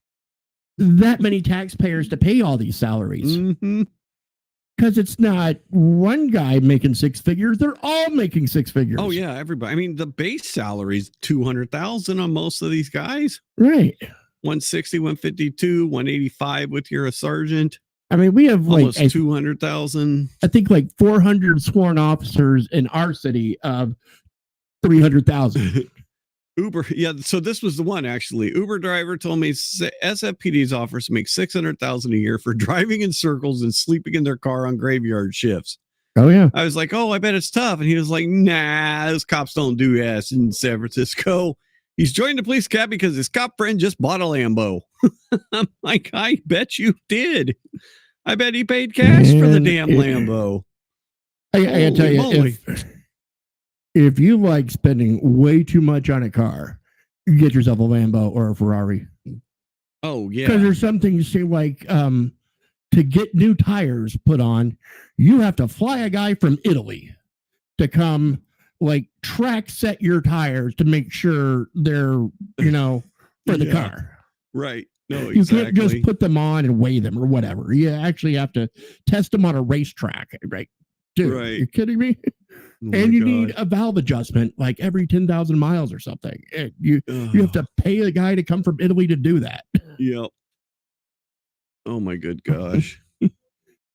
that many taxpayers to pay all these salaries. Because it's not one guy making six figures; they're all making six figures. Oh yeah, everybody. I mean, the base salary is $200,000 on most of these guys. Right. 160, 152, 185 with your sergeant. I mean, we have almost like 200,000. I think like 400 sworn officers in our city of 300,000. Uber, yeah. So this was the one actually. Uber driver told me SFPD's offers make $600,000 a year for driving in circles and sleeping in their car on graveyard shifts. Oh yeah. I was like, oh, I bet it's tough, and he was like, nah, those cops don't do ass in San Francisco. He's joined the police cab because his cop friend just bought a Lambo. I'm like, I bet you did. I bet he paid cash for the damn Lambo. I gotta tell you, if you like spending way too much on a car, you get yourself a Lambo or a Ferrari. Oh yeah, because there's some things say like to get new tires put on, you have to fly a guy from Italy to come like track set your tires to make sure they're for the car. Right. No, you exactly. can't just put them on and weigh them or whatever. You actually have to test them on a racetrack, right? Dude, right. You're kidding me? And you need a valve adjustment like every 10,000 miles or something. You have to pay a guy to come from Italy to do that. Yep. Oh my good gosh.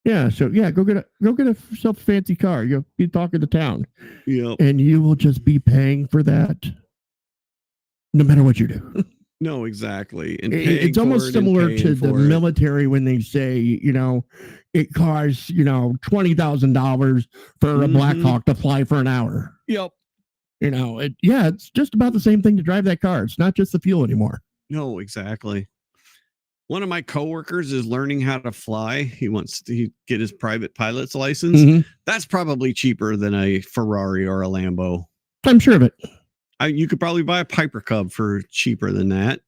Yeah. So yeah, go get yourself a fancy car. You'll be talking to town. Yep. And you will just be paying for that, no matter what you do. No, exactly. And it's almost similar to the military when they say, it costs, $20,000 for a Black Hawk to fly for an hour. Yep. It's just about the same thing to drive that car. It's not just the fuel anymore. No, exactly. One of my coworkers is learning how to fly. He wants to get his private pilot's license. That's probably cheaper than a Ferrari or a Lambo. I'm sure of it. You could probably buy a Piper Cub for cheaper than that.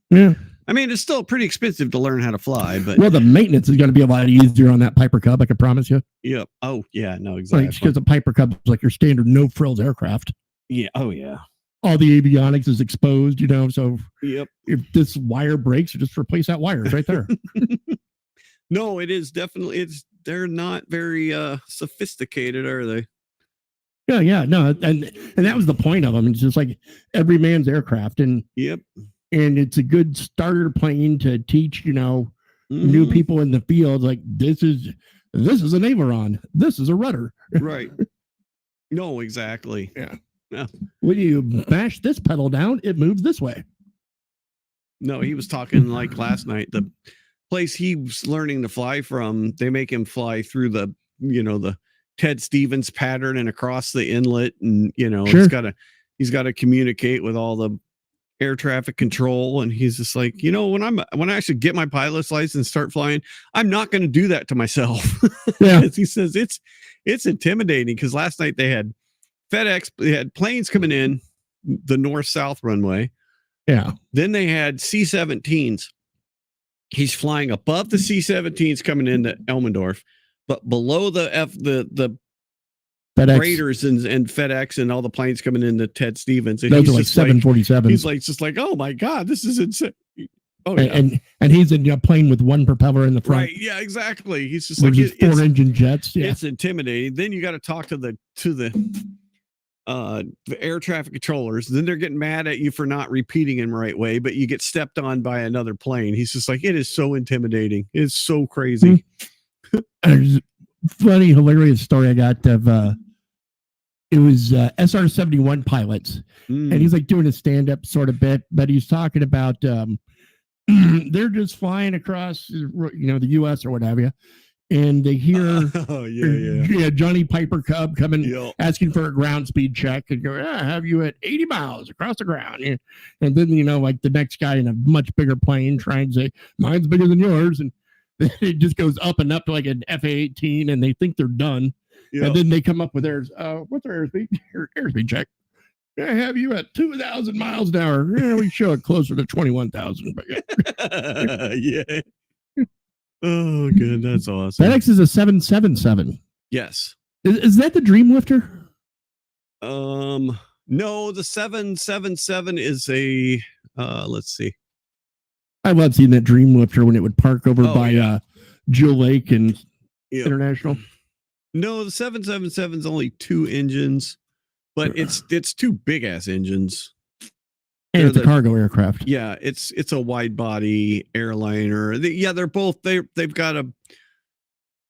Yeah. I mean, it's still pretty expensive to learn how to fly, but the maintenance is going to be a lot easier on that Piper Cub. I can promise you. Yep. Oh yeah. No, exactly. Because the Piper Cub is like your standard no frills aircraft. Yeah. Oh yeah. All the avionics is exposed, so yep. If this wire breaks, you just replace that wire right there. No, it is definitely, they're not very sophisticated, are they? Yeah, no, and that was the point of them. It's just like every man's aircraft, and yep, and it's a good starter plane to teach new people in the field. Like this is an aileron, this is a rudder, right? No, exactly. Yeah. When you mash this pedal down, it moves this way. No, he was talking like last night. The place he was learning to fly from, they make him fly through the Ted Stevens pattern and across the inlet, and sure. he's got to communicate with all the air traffic control, and he's just like, when I actually get my pilot's license and start flying, I'm not going to do that to myself. Yeah. He says it's intimidating because last night they had planes coming in the north-south runway. Yeah. Then they had C-17s. He's flying above the C-17s coming into Elmendorf, but below the FedEx. Raiders and FedEx and all the planes coming into Ted Stevens. And those are like 747s. He's like, just like, oh my God, this is insane. Oh yeah. And he's in a plane with one propeller in the front. Right. Yeah, exactly. He's just like it's 4-engine jets. Yeah. It's intimidating. Then you got to talk to the air traffic controllers. Then they're getting mad at you for not repeating in the right way, but you get stepped on by another plane. He's just like, it is so intimidating. It's so crazy. There's a funny, hilarious story I got of it was SR-71 pilots, and he's like doing a stand-up sort of bit, but he's talking about they're just flying across the U.S. or what have you, and they hear Johnny Piper Cub coming asking for a ground speed check and go, I have you at 80 miles across the ground. And then, like the next guy in a much bigger plane trying to say, mine's bigger than yours. And it just goes up and up to like an FA-18 and they think they're done. Yep. And then they come up with theirs. What's our airspeed? Airspeed check. I have you at 2,000 miles an hour. Yeah, we show it closer to 21,000. But yeah. Oh, good. That's awesome. FedEx is a 777. Yes. Is that the Dreamlifter? No, the 777 is a, let's see. I love seeing that Dreamlifter when it would park over by Jill Lake and International. No, the 777 is only 2 engines, but it's 2 big ass engines. And it's a cargo aircraft. Yeah, it's a wide body airliner. They're both they've got a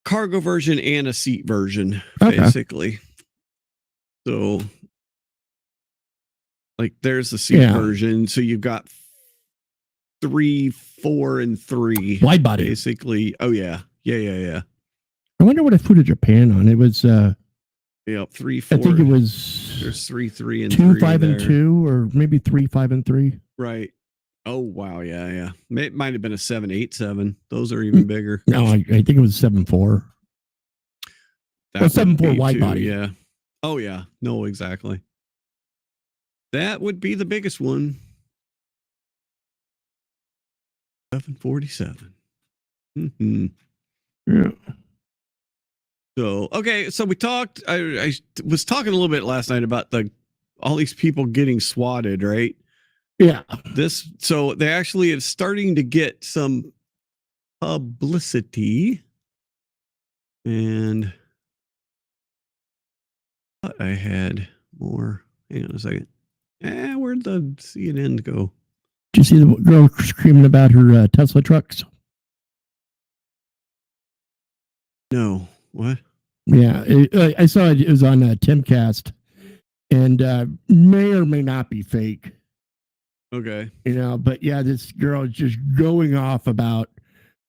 cargo version and a seat version, basically. So like there's the seat version. So you've got 3, 4, and 3 wide body. Basically. Oh yeah. I wonder what I flew to Japan on. It was 3, 4. I think it was there's 3, 3, and 2, 3 5, there. and 2, or maybe 3, 5, and 3. Right. Oh wow, yeah. It might have been a 787. Those are even bigger. No, I think it was 7.4. Or 7.4 wide body. Yeah. Oh yeah. No, exactly. That would be the biggest one. 747. Mm-hmm. Yeah. So so we talked. I was talking a little bit last night about all these people getting swatted, right? Yeah. So they actually is starting to get some publicity, and I had more. Hang on a second. Where'd the CNN go? Did you see the girl screaming about her Tesla trucks? No. What? Yeah, I saw it. It was on Timcast, and may or may not be fake. Okay. But yeah, this girl is just going off about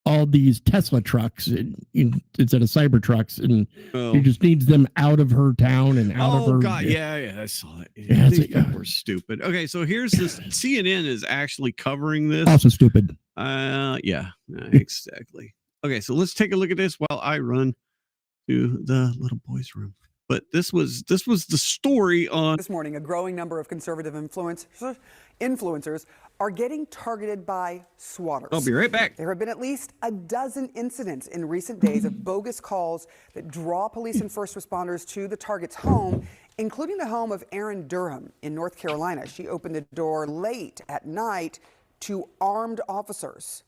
all these Tesla trucks instead of Cybertrucks, and she just needs them out of her town and out of her. Oh God, yeah, I saw it. Yeah, these people were stupid. Okay, so here's this. CNN is actually covering this. Also stupid. Yeah, exactly. Okay, so let's take a look at this while I run to the little boys' room. But this was the story on this morning. A growing number of conservative influencers are getting targeted by swatters. I'll be right back. There have been at least a dozen incidents in recent days of bogus calls that draw police and first responders to the target's home, including the home of Erin Durham in North Carolina. She opened the door late at night to armed officers.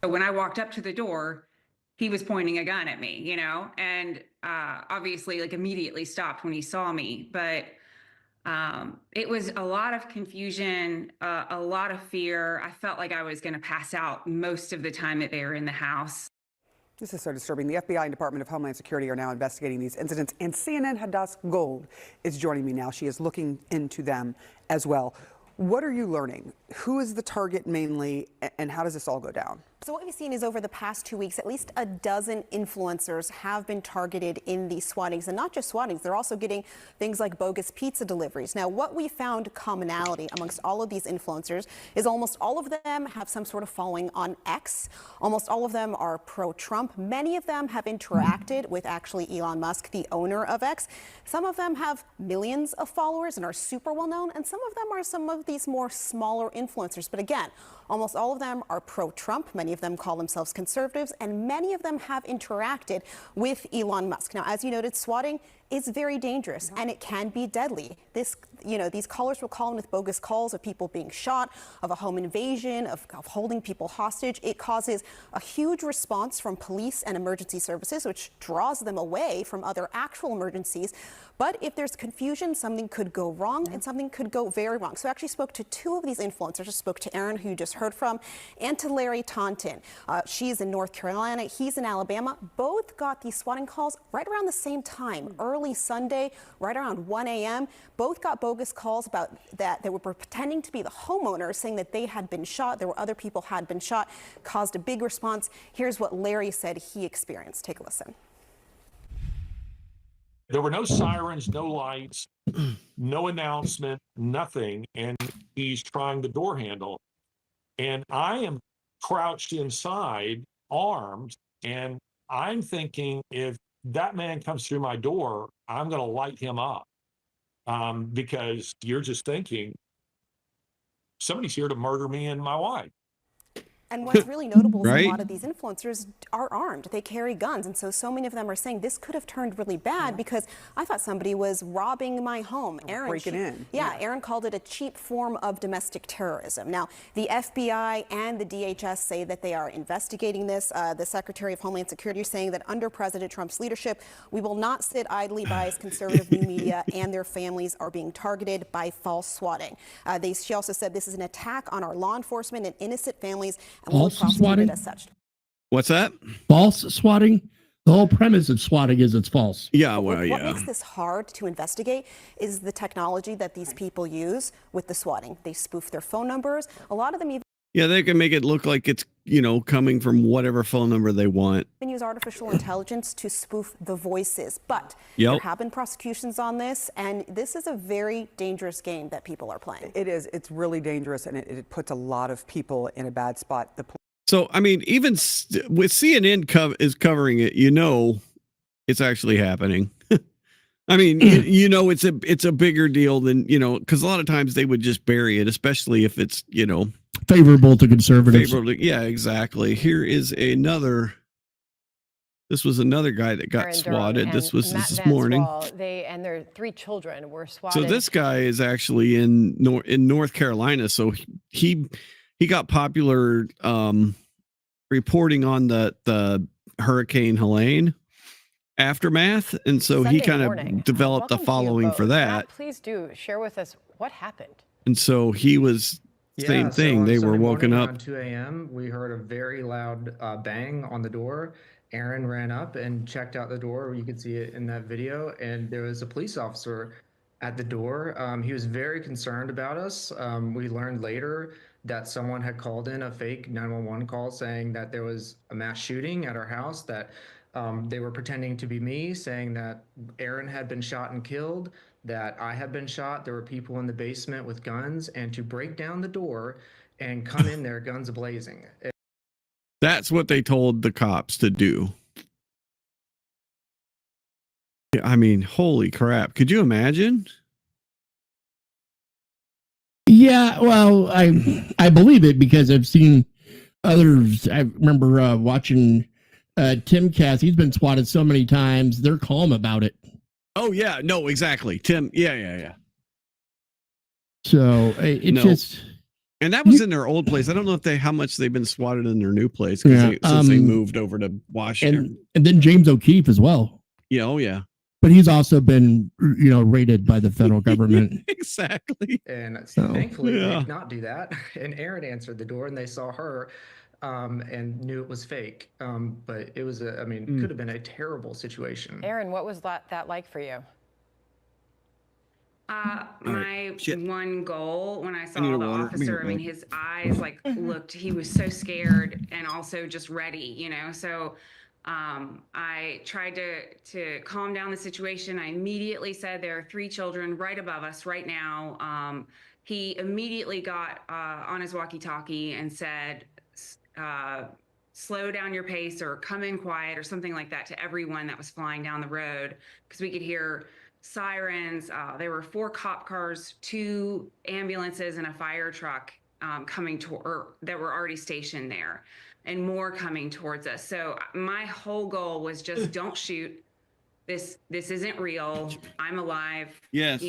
When I walked up to the door, he was pointing a gun at me, and obviously immediately stopped when he saw me. But it was a lot of confusion, a lot of fear. I felt like I was going to pass out most of the time that they were in the house. This is so disturbing. The FBI and Department of Homeland Security are now investigating these incidents, and CNN Hadass Gold is joining me now. She is looking into them as well. What are you learning? Who is the target mainly, and how does this all go down? So what we've seen is over the past 2 weeks, at least a dozen influencers have been targeted in these swattings. And not just swattings, they're also getting things like bogus pizza deliveries. Now, what we found commonality amongst all of these influencers is almost all of them have some sort of following on X. Almost all of them are pro-Trump. Many of them have interacted with actually Elon Musk, the owner of X. Some of them have millions of followers and are super well known. And some of them are some of these more smaller influencers. But again, almost all of them are pro-Trump. Many of them call themselves conservatives, and many of them have interacted with Elon Musk. Now, as you noted, swatting is very dangerous and it can be deadly. These callers will call in with bogus calls of people being shot, of a home invasion, of holding people hostage. It causes a huge response from police and emergency services, which draws them away from other actual emergencies. But if there's confusion, something could go wrong and something could go very wrong. So I actually spoke to 2 of these influencers. I spoke to Erin, who you just heard from, and to Larry Taunton. She's in North Carolina, he's in Alabama. Both got these swatting calls right around the same time, early Sunday, right around 1 a.m. Both got bogus calls about that they were pretending to be the homeowners, saying that they had been shot. There were other people had been shot, caused a big response. Here's what Larry said he experienced. Take a listen. There were no sirens, no lights, no announcement, nothing. And he's trying the door handle. And I am crouched inside, armed, and I'm thinking if that man comes through my door, I'm going to light him up. Because you're just thinking, somebody's here to murder me and my wife. And what's really notable is Right? a lot of these influencers are armed. They carry guns. And so many of them are saying this could have turned really bad because I thought somebody was robbing my home. Aaron, breaking in. Yeah, Aaron called it a cheap form of domestic terrorism. Now, the FBI and the DHS say that they are investigating this. The Secretary of Homeland Security is saying that under President Trump's leadership, we will not sit idly by as conservative new media and their families are being targeted by false swatting. She also said this is an attack on our law enforcement and innocent families. And False swatting? as such. What's that? False swatting? The whole premise of swatting is it's false. Yeah, What makes this hard to investigate is the technology that these people use with the swatting. They spoof their phone numbers. A lot of them even Yeah, they can make it look like it's, coming from whatever phone number they want. use artificial intelligence to spoof the voices. But Yep. there have been prosecutions on this, and this is a very dangerous game that people are playing. It is. It's really dangerous, and it puts a lot of people in a bad spot. So, I mean, even with CNN is covering it, it's actually happening. I mean, it's a bigger deal than, because a lot of times they would just bury it, especially if it's, favorable to conservatives. Yeah, exactly. Here is another. This was another guy that got swatted. This was this morning. They and their 3 children were swatted. So this guy is actually in North Carolina. So he got popular reporting on the Hurricane Helene aftermath, and so he kind of developed a following for that. Please do share with us what happened. And so he was same thing. They were woken up. Around 2 a.m. We heard a very loud bang on the door. Aaron ran up and checked out the door. You could see it in that video, and there was a police officer at the door. He was very concerned about us. We learned later that someone had called in a fake 911 call saying that there was a mass shooting at our house, that they were pretending to be me, saying that Aaron had been shot and killed, that I had been shot. There were people in the basement with guns, and to break down the door and come in there, guns blazing. That's what they told the cops to do. I mean, holy crap. Could you imagine? Yeah, well, I believe it because I've seen others. I remember watching Tim Cass. He's been swatted so many times. They're calm about it. Oh, yeah. No, exactly. Tim. Yeah. So just. And that was in their old place. I don't know how much they've been swatted in their new place since they moved over to Washington. And then James O'Keefe as well. Yeah. Oh, yeah. But he's also been, raided by the federal government. Exactly. And thankfully, they did not do that. And Aaron answered the door, and they saw her and knew it was fake. But it was, could have been a terrible situation. Aaron, what was that like for you? My one goal when I saw the officer, his eyes looked, he was so scared and also just ready, So I tried to calm down the situation. I immediately said there are 3 children right above us right now. He immediately got on his walkie-talkie and said, slow down your pace or come in quiet or something like that to everyone that was flying down the road, because we could hear sirens. There were 4 cop cars, 2 ambulances, and a fire truck coming that were already stationed there, and more coming towards us. So my whole goal was just don't shoot. This isn't real. I'm alive. Yes.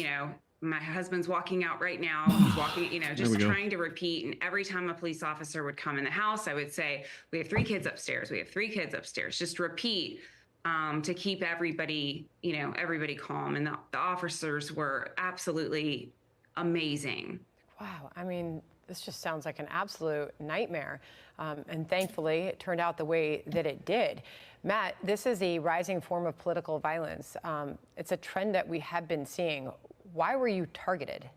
My husband's walking out right now. He's walking, just trying to repeat. And every time a police officer would come in the house, I would say, we have 3 kids upstairs. We have 3 kids upstairs. Just repeat. To keep everybody calm. And the officers were absolutely amazing. Wow. This just sounds like an absolute nightmare. And thankfully, it turned out the way that it did. Matt, this is a rising form of political violence. It's a trend that we have been seeing. Why were you targeted?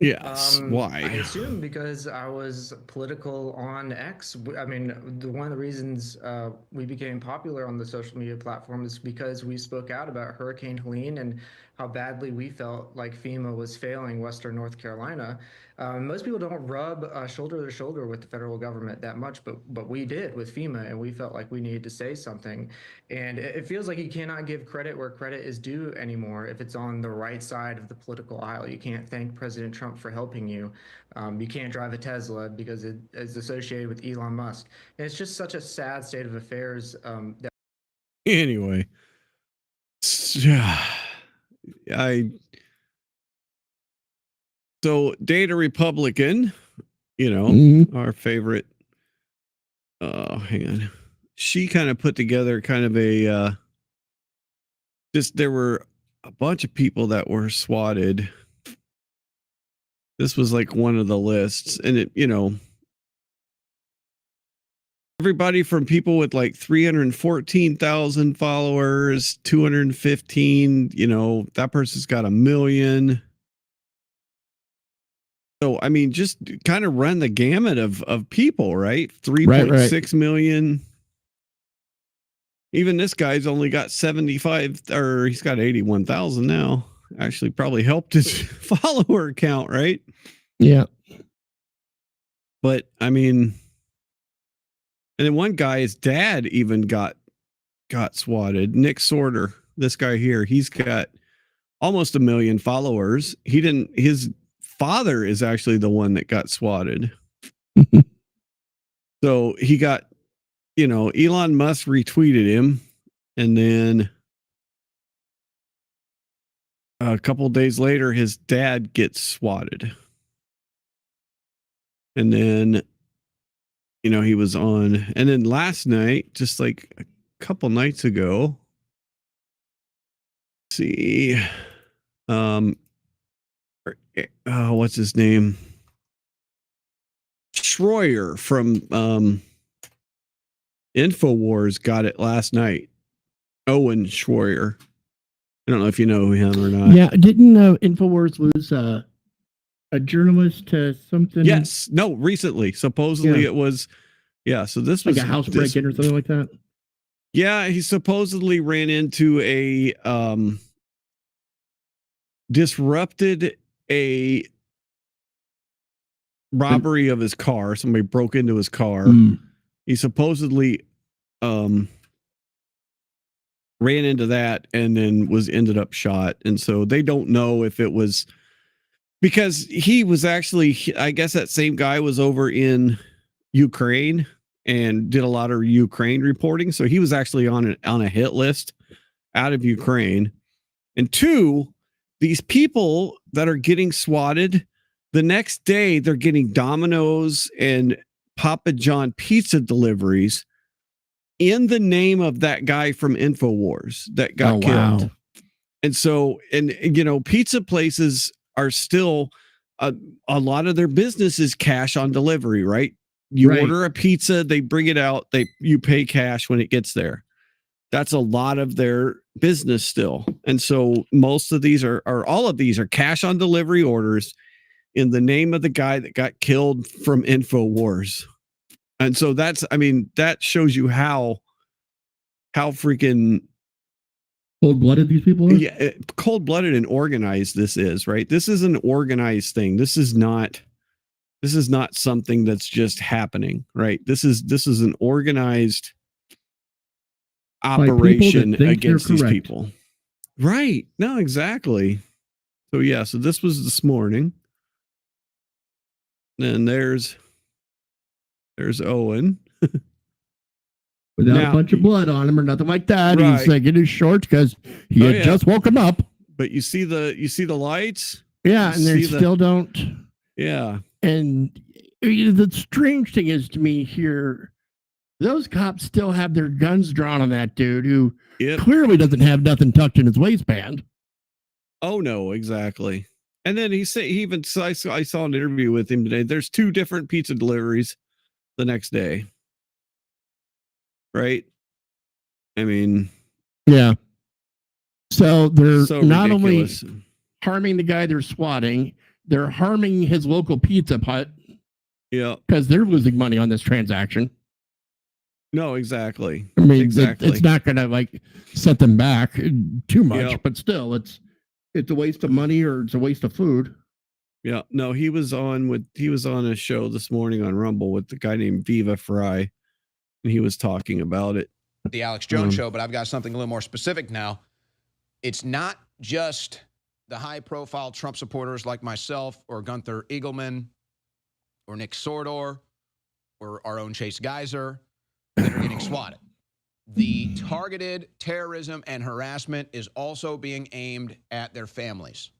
Yes. Why? I assume because I was political on X. I mean, one of the reasons we became popular on the social media platform is because we spoke out about Hurricane Helene and how badly we felt like FEMA was failing Western North Carolina. Most people don't rub shoulder to shoulder with the federal government that much, but we did with FEMA, and we felt like we needed to say something. And it feels like you cannot give credit where credit is due anymore if it's on the right side of the political aisle. You can't thank President Trump for helping you. You can't drive a Tesla because it is associated with Elon Musk. And it's just such a sad state of affairs. Anyway, so Data Republican, our favorite. Hang on. She kind of put together kind of a there were a bunch of people that were swatted. This was like one of the lists, and it, everybody from people with like 314,000 followers, 215, that person's got 1 million. So, I mean, just kind of run the gamut of people, right? 3.6 million. Even this guy's only got 75, or he's got 81,000 now. Actually, probably helped his follower count, right? Yeah. But I mean, and then one guy, his dad even got swatted. Nick Sorter, this guy here, he's got almost 1 million followers. His father is actually the one that got swatted. So he got, Elon Musk retweeted him, and then a couple of days later, his dad gets swatted. And then, he was on, and then last night, just like a couple nights ago, let's see, what's his name? Schroyer from InfoWars got it last night. Owen Schroyer. I don't know if you know him or not. Yeah, didn't InfoWars lose a journalist to something? Yes. No, recently. Supposedly it was. Yeah. So this was like a house break-in or something like that. Yeah, he supposedly ran into a disrupted a robbery of his car. Somebody broke into his car. He supposedly ran into that and then ended up shot. And so they don't know if it was because he was actually, I guess that same guy was over in Ukraine and did a lot of Ukraine reporting. So he was actually on a hit list out of Ukraine. And two, these people that are getting swatted, the next day they're getting Domino's and Papa John pizza deliveries in the name of that guy from InfoWars that got killed. Wow. And so, pizza places are still a lot of their business is cash on delivery, right? You order a pizza, they bring it out, you pay cash when it gets there. That's a lot of their business still. And so most of these all of these are cash on delivery orders in the name of the guy that got killed from InfoWars. And so that shows you how freaking cold-blooded these people are. Yeah, cold-blooded and organized this is, right? This is an organized thing. This is not something that's just happening, right? This is an organized operation against these people. Right. No, exactly. So yeah, so this was this morning. And there's Owen. Without a bunch of blood on him or nothing like that. Right. He's like in his shorts because he had just woken up. But you see the lights? Yeah, and they still don't. Yeah. And the strange thing is to me here, those cops still have their guns drawn on that dude who clearly doesn't have nothing tucked in his waistband. Oh no, exactly. And then he even I saw an interview with him today. There's 2 different pizza deliveries the next day. Right? I mean, yeah. So they're so not ridiculous. only harming the guy they're swatting, they're harming his local pizza hut. Yeah. Because they're losing money on this transaction. No, exactly. I mean, exactly. it's not going to like set them back too much, Yep. but still, it's a waste of money or it's a waste of food. Yeah. No, he was on a show this morning on Rumble with the guy named Viva Fry, and he was talking about it. The Alex Jones Show, but I've got something a little more specific now. It's not just the high-profile Trump supporters like myself or Gunther Eagleman or Nick Sordor or our own Chase Geiser that are getting swatted. The targeted terrorism and harassment is also being aimed at their families.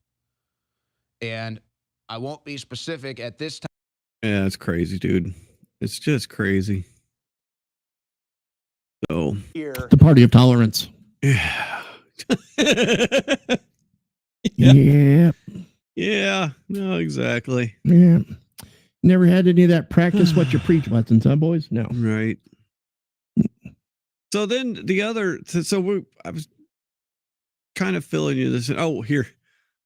And I won't be specific at this time. Yeah, it's crazy, dude. It's just crazy. So The party of tolerance. Yeah. Yeah. Yeah. No, exactly. Yeah. Never had any of that practice what you preach lessons, huh, boys? No. Right. So then I was kind of filling you this. Oh, here.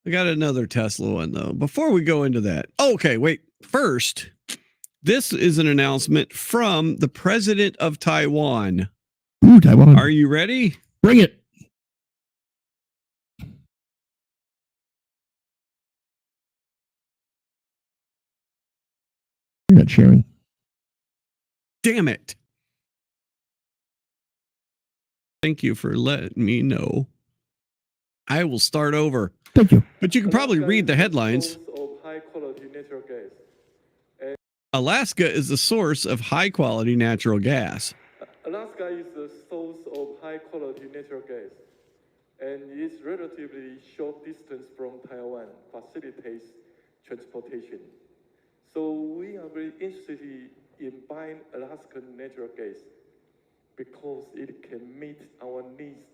I got another Tesla one, though. Before we go into that. Okay, wait. First, this is an announcement from the president of Taiwan. Ooh, Taiwan. Are you ready? Bring it. You're not sharing. Damn it. Thank you for letting me know. I will start over. Thank you. But you can probably read the headlines. Alaska is the source of high quality natural gas. Alaska is the source of high-quality natural gas, and its relatively short distance from Taiwan facilitates transportation. So we are very interested in buying Alaskan natural gas because it can meet our needs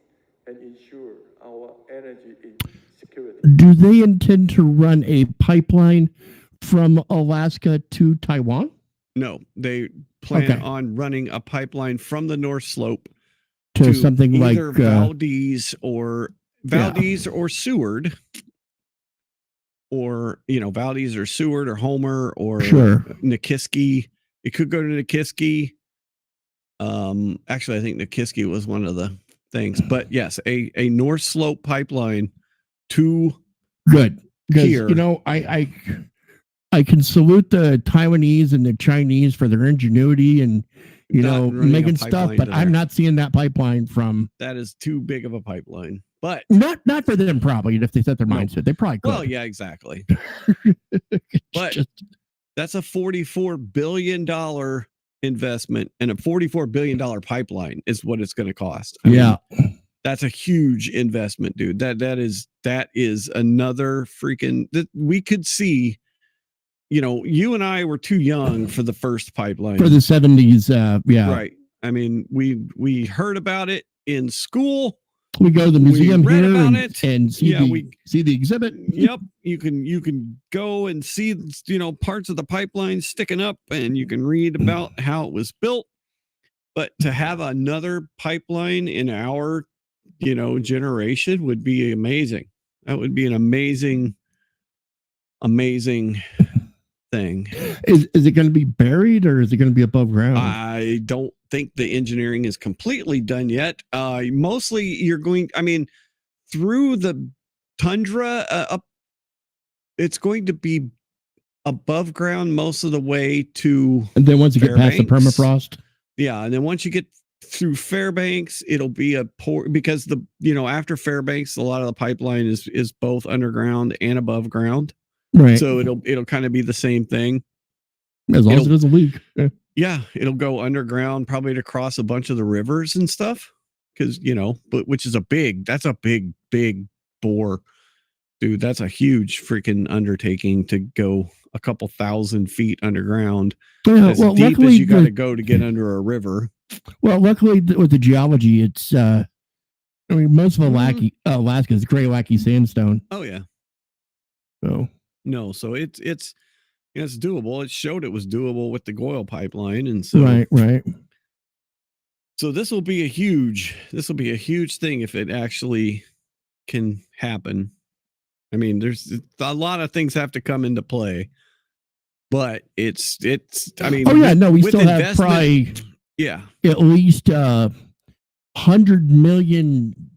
and ensure our energy security. Do they intend to run a pipeline from Alaska to Taiwan? No, they plan on running a pipeline from the North Slope to something either like Valdez or Seward, or Valdez or Seward or Homer or Nikiski. It could go to Nikiski. Actually, I think Nikiski was one of the things, but yes, a North Slope pipeline to good because here. I can salute the Taiwanese and the Chinese for their ingenuity and making stuff, but I'm not seeing that pipeline from. That is too big of a pipeline, but not for them probably. If they set their minds to it, they probably could. Well, yeah, exactly. But that's a $44 billion investment, and a $44 billion pipeline is what it's going to cost. I mean, that's a huge investment, dude. That is another freaking that we could see. You and I were too young for the first pipeline. For the 70s, yeah. Right. I mean, we heard about it in school. We go to the museum read here about and see the exhibit. Yep. You can go and see, parts of the pipeline sticking up, and you can read about how it was built. But to have another pipeline in our, generation would be amazing. That would be an amazing thing. Is it going to be buried or is it going to be above ground? I don't think the engineering is completely done yet. Mostly you're going, through the tundra up, it's going to be above ground most of the way to. And then once you get past the permafrost. Yeah. And then once you get through Fairbanks, it'll be a poor, because after Fairbanks, a lot of the pipeline is both underground and above ground. Right. So it'll kind of be the same thing. As long as it doesn't leak. Yeah, it'll go underground, probably to cross a bunch of the rivers and stuff. Because, which is that's a big bore. Dude, that's a huge freaking undertaking to go a couple thousand feet underground. Yeah, as deep as you got to go to get under a river. Well, luckily with the geology, it's, most of Alaska is gray lackey sandstone. Oh, yeah. So No, so it's doable. It showed it was doable with the oil pipeline, and so Right. So this will be a huge thing if it actually can happen. I mean, there's a lot of things have to come into play, but it's I mean, we with still have probably at least 100 million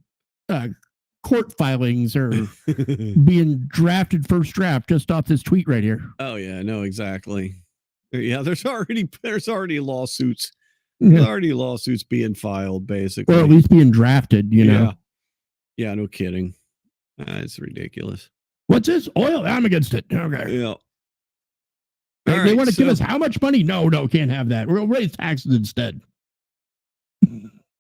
court filings are being drafted first draft just off this tweet right here. Oh yeah, no, exactly. Yeah, there's already lawsuits. Yeah. There's already lawsuits being filed, basically, Or at least being drafted, you know. Yeah, no kidding. It's ridiculous. What's this? Oil? I'm against it. Okay. Yeah. They want to give us how much money? No, can't have that. We'll raise taxes instead.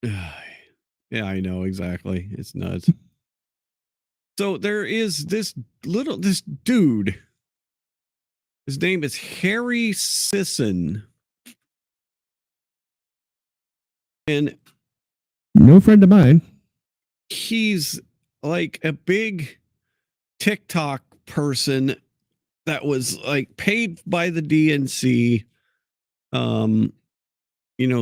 Yeah, I know, exactly. It's nuts. So there is this dude. His name is Harry Sisson. And no friend of mine. He's like a big TikTok person that was like paid by the DNC.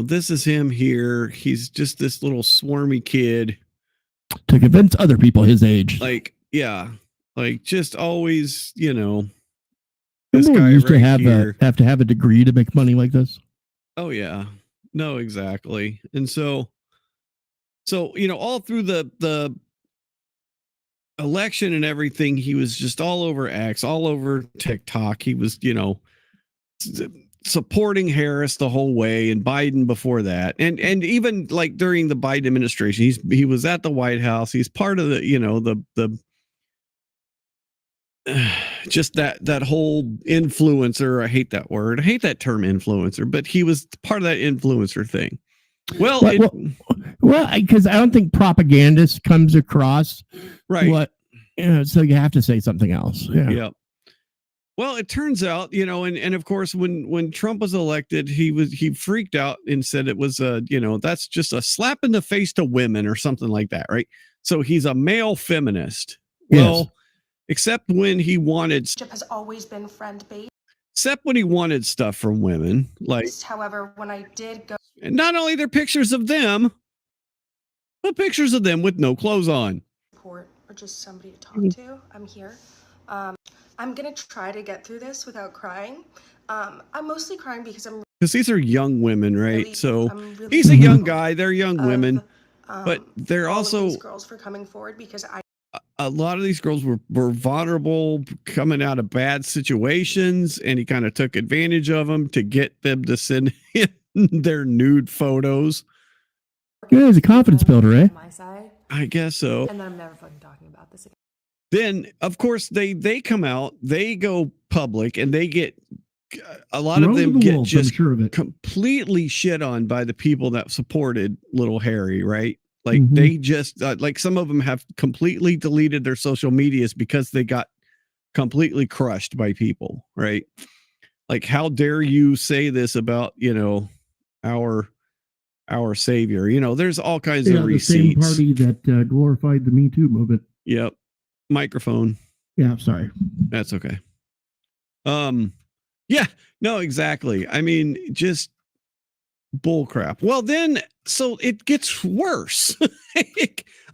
This is him here. He's just this little swarmy kid to convince other people his age. Like, yeah, like just always, this guy used to have a degree to make money like this. Oh yeah, no, exactly. And so all through the election and everything, he was just all over X, all over TikTok. He was, supporting Harris the whole way, and Biden before that, and even like during the Biden administration, he was at the White House. He's part of the just that whole influencer. I hate that word. I hate that term influencer, but he was part of that influencer thing. Well, because I don't think propagandist comes across right. So you have to say something else. Yeah. Well, it turns out, and of course, when Trump was elected, he freaked out and said it was that's just a slap in the face to women or something like that, right? So he's a male feminist. Yes. Well, except when he wanted has always been friend-based. Except when he wanted stuff from women, like. However, when I did go, and not only their pictures of them, but pictures of them with no clothes on. Support or just somebody to talk to. I'm here. I'm gonna try to get through this without crying. I'm mostly crying because these are young women, right? Really, so really he's a young guy. They're young women, but they're also these girls for coming forward because a lot of these girls were vulnerable, coming out of bad situations, and he kind of took advantage of them to get them to send in their nude photos. Yeah, it's a confidence builder, eh? My side. I guess so. And then I'm never fucking talking about this again. Then, of course, they come out, they go public, and they get a lot of them get just completely shit on by the people that supported little Harry, right? Like they just like some of them have completely deleted their social medias because they got completely crushed by people, right? Like, how dare you say this about, our savior? There's all kinds of receipts. The same party that glorified the Me Too movement. Yep. Microphone. Yeah, sorry. That's okay. Yeah, no, exactly. I mean, just bull crap. Well, then, so it gets worse.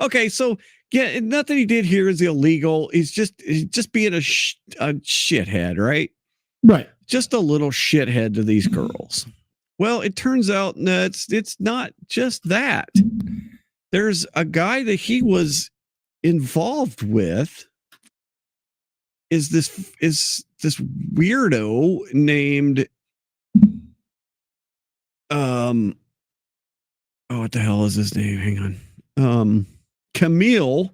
Okay, so yeah, nothing he did here is illegal. He's just being a shithead, right? Right. Just a little shithead to these girls. Well, it turns out that it's not just that. There's a guy that he was involved with is this weirdo named what the hell is his name? Hang on. Camille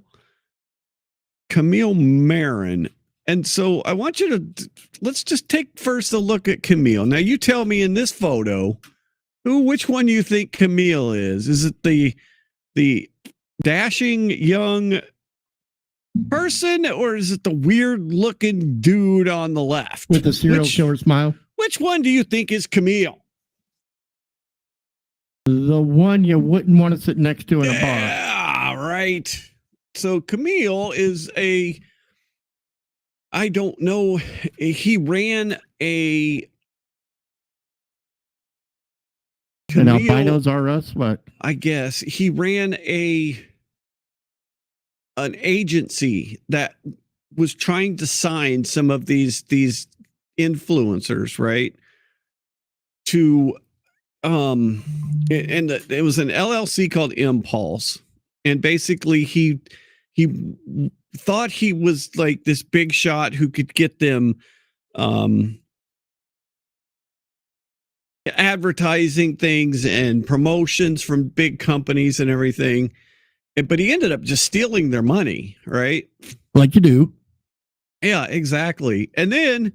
Marin. And so I want you to let's just take first a look at Camille. Now you tell me in this photo which one you think Camille is. Is it the dashing young person, or is it the weird looking dude on the left with the serial killer smile? Which one do you think is Camille? The one you wouldn't want to sit next to in a bar. Yeah, right. So Camille is a I don't know. He ran a. And albinos are us, but I guess he ran an agency that was trying to sign some of these influencers, right? To it was an LLC called Impulse, and basically he thought he was like this big shot who could get them advertising things and promotions from big companies and everything. But he ended up just stealing their money, right? Like you do. Yeah, exactly. And then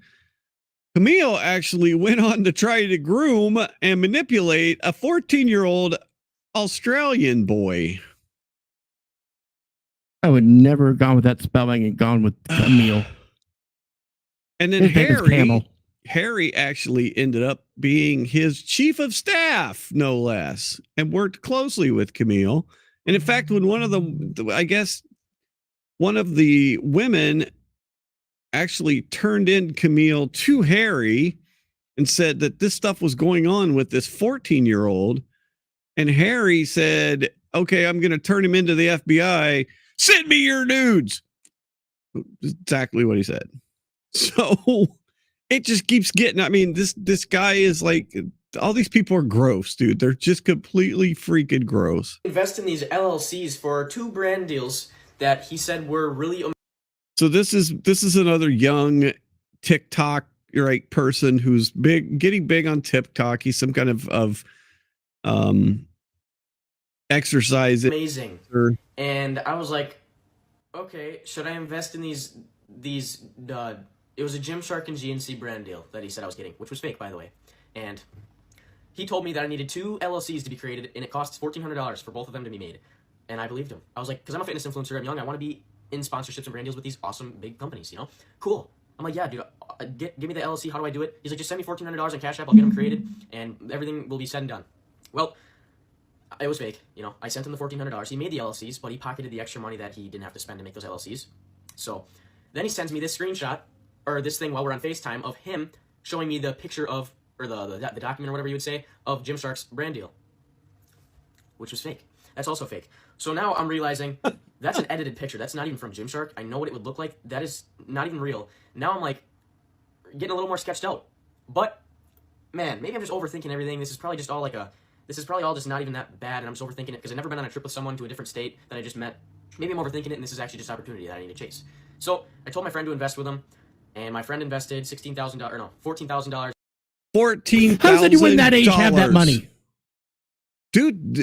Camille actually went on to try to groom and manipulate a 14-year-old Australian boy. I would never have gone with that spelling and gone with Camille. And then Harry actually ended up being his chief of staff, no less, and worked closely with Camille. And in fact, when one of the women actually turned in Camille to Harry and said that this stuff was going on with this 14-year-old, and Harry said, okay, I'm going to turn him into the FBI. Send me your nudes. Exactly what he said. So it just keeps getting, I mean, this guy is like, all these people are gross, dude. They're just completely freaking gross. Invest in these LLCs for 2 brand deals that he said were really. So this is another young TikTok person who's getting big on TikTok. He's some kind of exercise. Amazing. And I was like, okay, should I invest in these it was a Gymshark and GNC brand deal that he said I was getting, which was fake, by the way. And he told me that I needed 2 LLCs to be created, and it costs $1,400 for both of them to be made. And I believed him. I was like, because I'm a fitness influencer, I'm young, I want to be in sponsorships and brand deals with these awesome big companies, you know? Cool. I'm like, yeah, dude, give me the LLC, how do I do it? He's like, just send me $1,400 on Cash App, I'll get them created, and everything will be said and done. Well, it was fake, you know? I sent him the $1,400, he made the LLCs, but he pocketed the extra money that he didn't have to spend to make those LLCs. So, then he sends me this screenshot, or this thing while we're on FaceTime, of him showing me the picture of, or the document or whatever you would say, of Gymshark's brand deal, which was fake. That's also fake. So now I'm realizing that's an edited picture. That's not even from Gymshark. I know what it would look like. That is not even real. Now I'm like getting a little more sketched out. But man, maybe I'm just overthinking everything. This is probably just all just not even that bad, and I'm just overthinking it because I've never been on a trip with someone to a different state that I just met. Maybe I'm overthinking it, and this is actually just opportunity that I need to chase. So I told my friend to invest with him, and my friend invested $14,000. $14,000. How does anyone in that age have that money? Dude,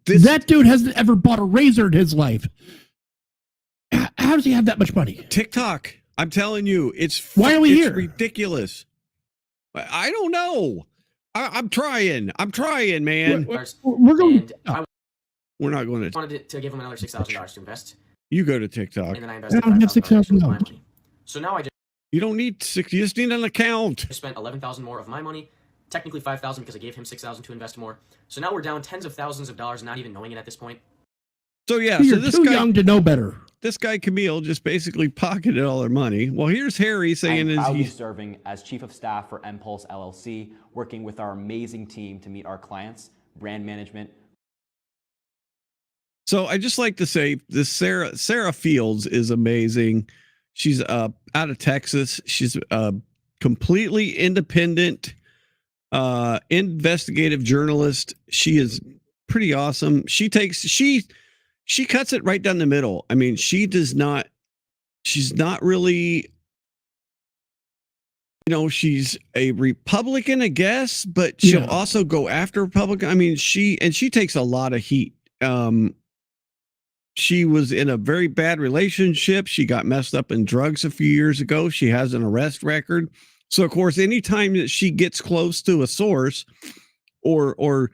that dude hasn't ever bought a razor in his life. How does he have that much money? TikTok. I'm telling you, why are we here? Ridiculous. I don't know. I'm trying, man. We're going. We're not going to. I wanted to give him another $6,000 to invest. You go to TikTok. And then I invested $5,000. So now you don't need 6. You just need an account. I spent $11,000 more of my money. Technically $5,000 because I gave him $6,000 to invest more. So now we're down tens of thousands of dollars, not even knowing it at this point. So yeah, you're too young to know better. This guy Camille just basically pocketed all their money. Well, here's Harry saying he's serving as chief of staff for Impulse LLC, working with our amazing team to meet our clients, brand management. So I just like to say this Sarah Fields is amazing. She's out of Texas. She's completely independent investigative journalist. She is pretty awesome. She cuts it right down the middle. I mean, she's not really, she's a Republican, I guess, but she'll also go after Republican. I mean, she takes a lot of heat. She was in a very bad relationship. She got messed up in drugs a few years ago. She has an arrest record. So, of course, anytime that she gets close to a source or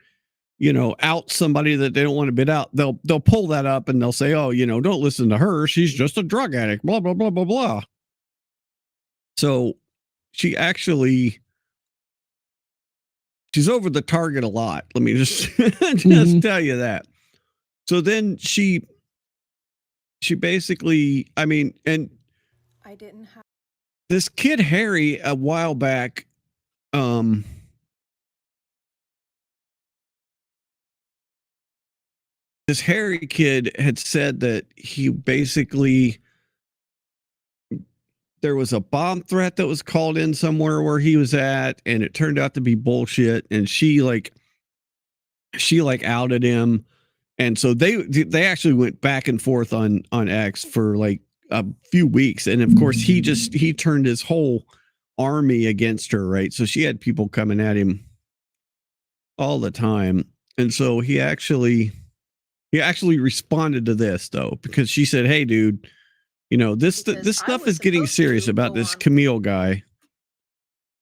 out somebody that they don't want to bid out, they'll pull that up and they'll say, oh, don't listen to her. She's just a drug addict, blah, blah, blah, blah, blah. So she's over the target a lot. Let me just tell you that. So then she basically, I mean, and I didn't have this kid Harry a while back, this Harry kid had said that he basically, there was a bomb threat that was called in somewhere where he was at, and it turned out to be bullshit. And she outed him. And so they actually went back and forth on X for like a few weeks. And of course he turned his whole army against her. Right. So she had people coming at him all the time. And so he actually responded to this though, because she said, "Hey dude, you know, this stuff is getting serious about this Camille guy."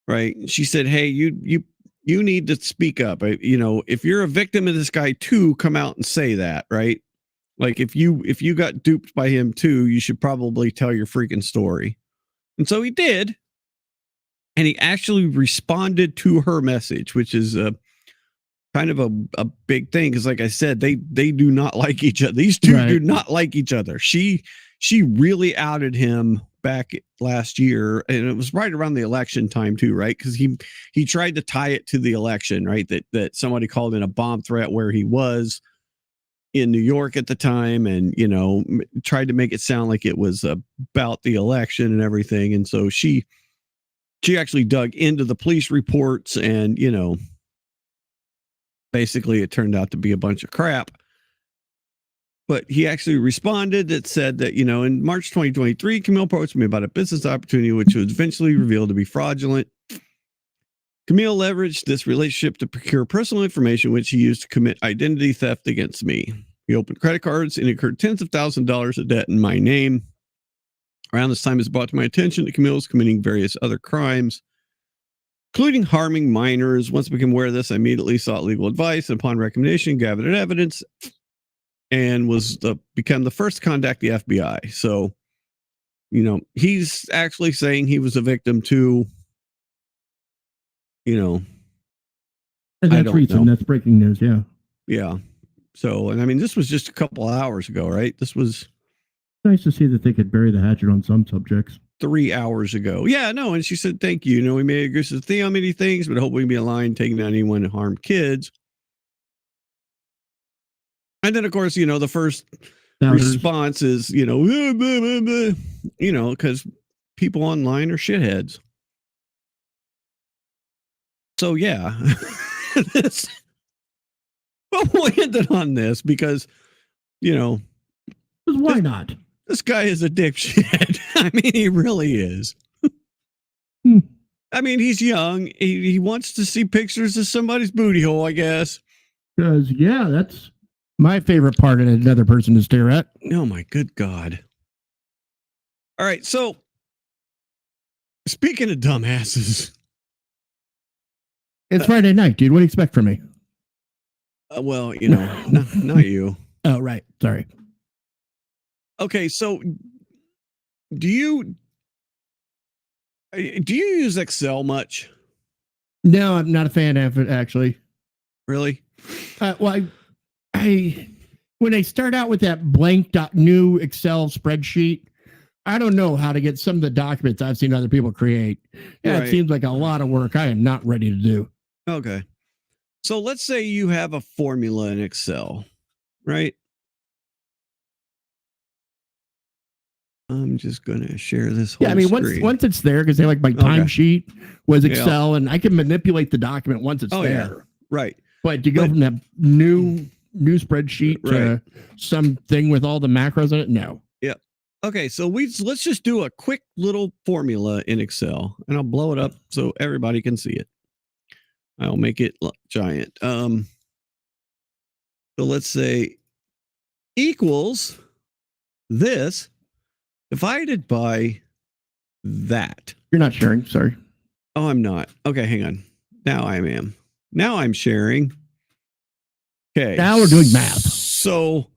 Right. She said, "Hey, you need to speak up. You know, if you're a victim of this guy too, come out and say that, right? Like if you got duped by him too, you should probably tell your freaking story." And so he did. And he actually responded to her message, which is kind of a big thing. Cause like I said, they do not like each other. These two do not like each other. She really outed him back last year, and it was right around the election time too, right? Because he tried to tie it to the election, right? That somebody called in a bomb threat where he was in New York at the time, and you know, tried to make it sound like it was about the election and everything. And so she actually dug into the police reports, and you know, basically it turned out to be a bunch of crap. But he actually responded that said that, you know, in March 2023, Camille approached me about a business opportunity, which was eventually revealed to be fraudulent. Camille leveraged this relationship to procure personal information, which he used to commit identity theft against me. He opened credit cards and incurred tens of thousands of dollars of debt in my name. Around this time, it's brought to my attention that Camille was committing various other crimes, including harming minors. Once I became aware of this, I immediately sought legal advice, and upon recommendation, gathered evidence, and was become the first to contact the FBI. So, you know, he's actually saying he was a victim too. You know, and that's recent. That's breaking news. Yeah. Yeah. So, and I mean, this was just a couple hours ago, right? This was nice to see that they could bury the hatchet on some subjects. 3 hours ago. Yeah, no. And she said, "Thank you. You know, we may agree to see on many things, but hope we can be aligned, taking down anyone who harmed kids." And then, of course, you know, the first response is, you know, you know, because people online are shitheads. So, yeah, but we'll end it on this because, you know, why not? This guy is a dipshit. I mean, he really is. I mean, he's young. He wants to see pictures of somebody's booty hole, I guess. Because, yeah, that's my favorite part of another person to stare at. Oh, my good God. All right. So, speaking of dumbasses. It's Friday night, dude. What do you expect from me? Well, you know, not you. Oh, right. Sorry. Okay. So, do you use Excel much? No, I'm not a fan of it, actually. Really? Well, I when I start out with that blank new Excel spreadsheet, I don't know how to get some of the documents I've seen other people create. Yeah, It seems like a lot of work I am not ready to do. Okay. So let's say you have a formula in Excel, right? I'm just going to share this whole screen. once it's there, because they like my timesheet was Excel, and I can manipulate the document once it's there. Yeah. Right. But to go from that new spreadsheet to something with all the macros in it, no. Yeah. Okay, so let's just do a quick little formula in Excel, and I'll blow it up so everybody can see it. I'll make it giant. So let's say equals this divided by that. You're not sharing, sorry. Oh, I'm not. Okay, hang on. Now I am. Now I'm sharing. Okay. Now we're doing math. So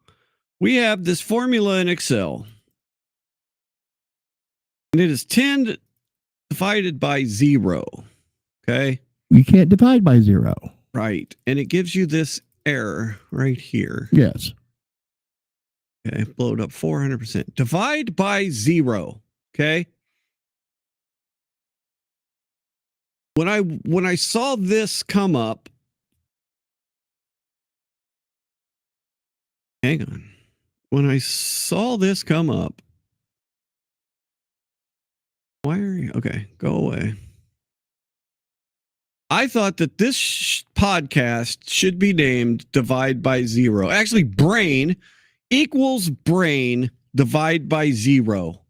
we have this formula in Excel. And it is 10 divided by 0. Okay. You can't divide by 0. Right. And it gives you this error right here. Yes. Okay. Blow it up 400%. Divide by 0. Okay. when I saw this come up, hang on. When I saw this come up, why are you okay? Go away. I thought that this podcast should be named Divide by Zero. Actually, brain equals brain divide by zero.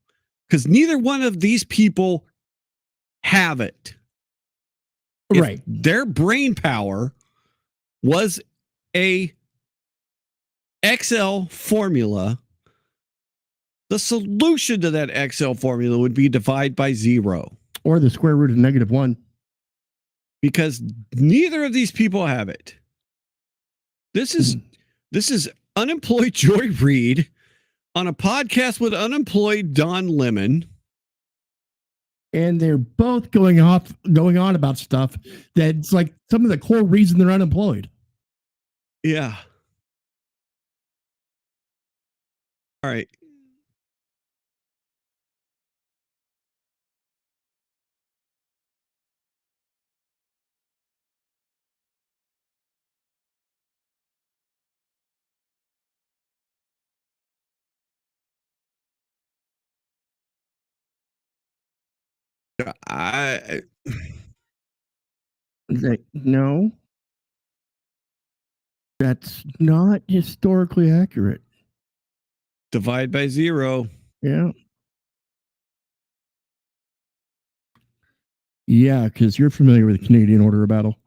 Because neither one of these people have it. Right. If their brain power was a Excel formula, the solution to that Excel formula would be divide by zero. Or the square root of -1. Because neither of these people have it. This is unemployed Joy Reid on a podcast with unemployed Don Lemon. And they're both going on about stuff that's like some of the core reason they're unemployed. Yeah. All right. No, that's not historically accurate. Divide by zero. Yeah. Yeah, because you're familiar with the Canadian Order of Battle.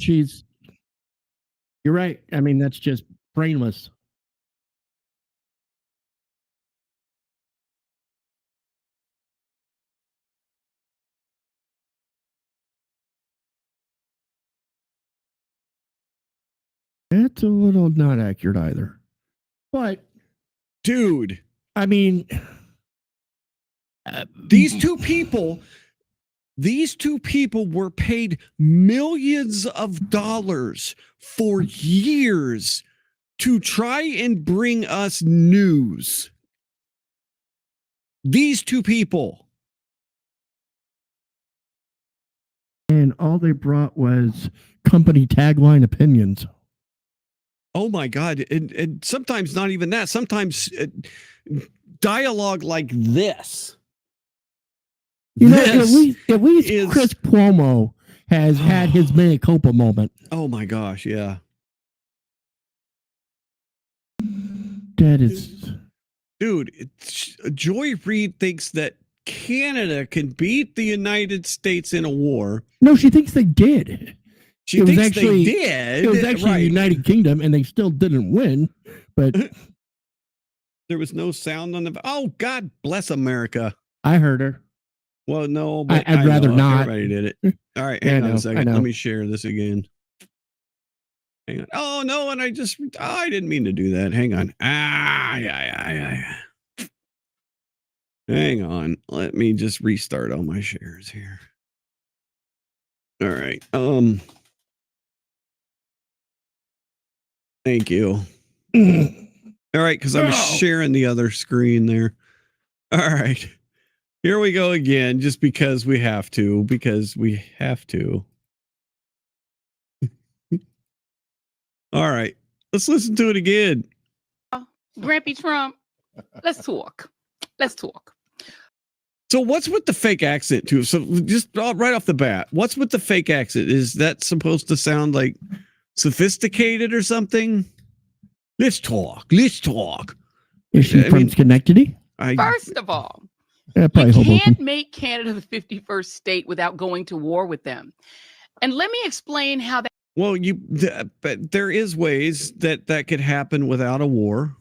You're right. I mean, that's just brainless. That's a little not accurate either. But, dude, I mean, these two people were paid millions of dollars for years to try and bring us news. These two people. And all they brought was company tagline opinions. Oh my God. And sometimes not even that. Sometimes dialogue like this. You know, at least Chris Cuomo has had his mea culpa moment. Oh my gosh, yeah. That is... Dude, Joy Reid thinks that Canada can beat the United States in a war. No, she thinks they did. She thinks they did. It was actually the United Kingdom, and they still didn't win. But there was no sound on the... Oh, God bless America. I heard her. Well, no, but I'd rather not. Everybody did it. All right, hang on a second. Let me share this again. Hang on. Oh, no, and I didn't mean to do that. Hang on. Yeah. Hang on. Let me just restart all my shares here. All right. Thank you. All right, because I was sharing the other screen there. All right. Here we go again, just because we have to. All right. Let's listen to it again. Grampy Trump, let's talk. So what's with the fake accent too? So just right off the bat, what's with the fake accent? Is that supposed to sound like sophisticated or something? Let's talk. Is she from Schenectady? First of all, you can't make Canada the 51st state without going to war with them. And let me explain how that... Well, but there is ways that could happen without a war.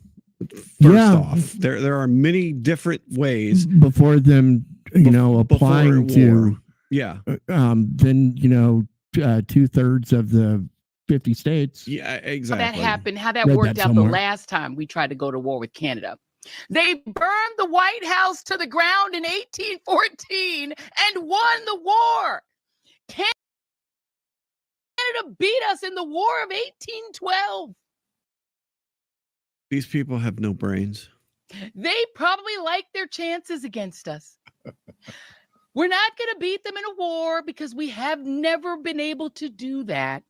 First off, there are many different ways before them, applying to Yeah. Then 2/3 of the 50 states. Yeah, How exactly. that happened, how that Read worked that out the somewhere. last time we tried to go to war with Canada. They burned the White House to the ground in 1814 and won the war. Canada beat us in the War of 1812. These people have no brains. They probably like their chances against us. We're not going to beat them in a war because we have never been able to do that.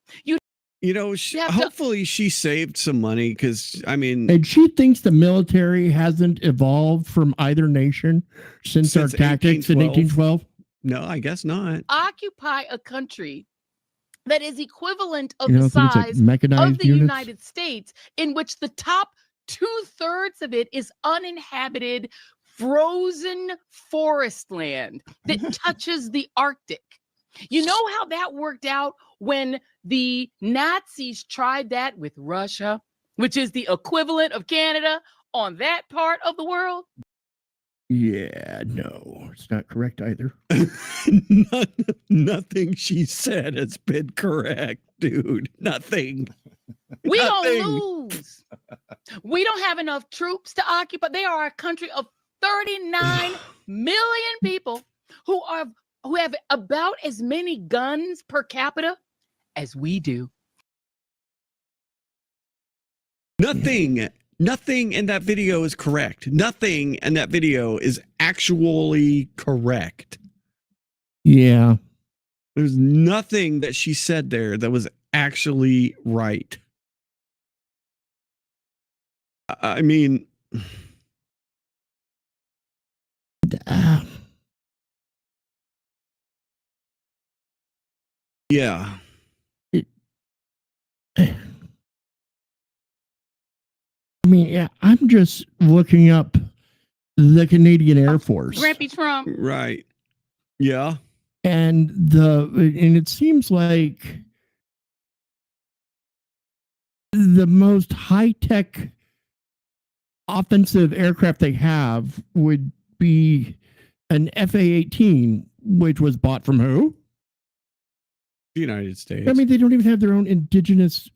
Hopefully she saved some money because, I mean... And she thinks the military hasn't evolved from either nation since our tactics in 1812? No, I guess not. Occupy a country that is equivalent of You the don't think it's like size mechanized of the units? United States, in which the top 2/3 of it is uninhabited, frozen forest land that touches the Arctic. You know how that worked out when the Nazis tried that with Russia, which is the equivalent of Canada on that part of the world? Yeah, no, it's not correct either. Nothing she said has been correct, dude. Nothing. We don't lose. We don't have enough troops to occupy. They are a country of 39 million people who have about as many guns per capita as we do. Nothing in that video is correct. Nothing in that video is actually correct. Yeah. There's nothing that she said there that was actually right. I mean... Yeah. I mean, yeah, I'm just looking up the Canadian Air Force. Grampy Trump. Right. Yeah. And it seems like the most high-tech offensive aircraft they have would be an FA-18, which was bought from who? The United States. I mean, they don't even have their own indigenous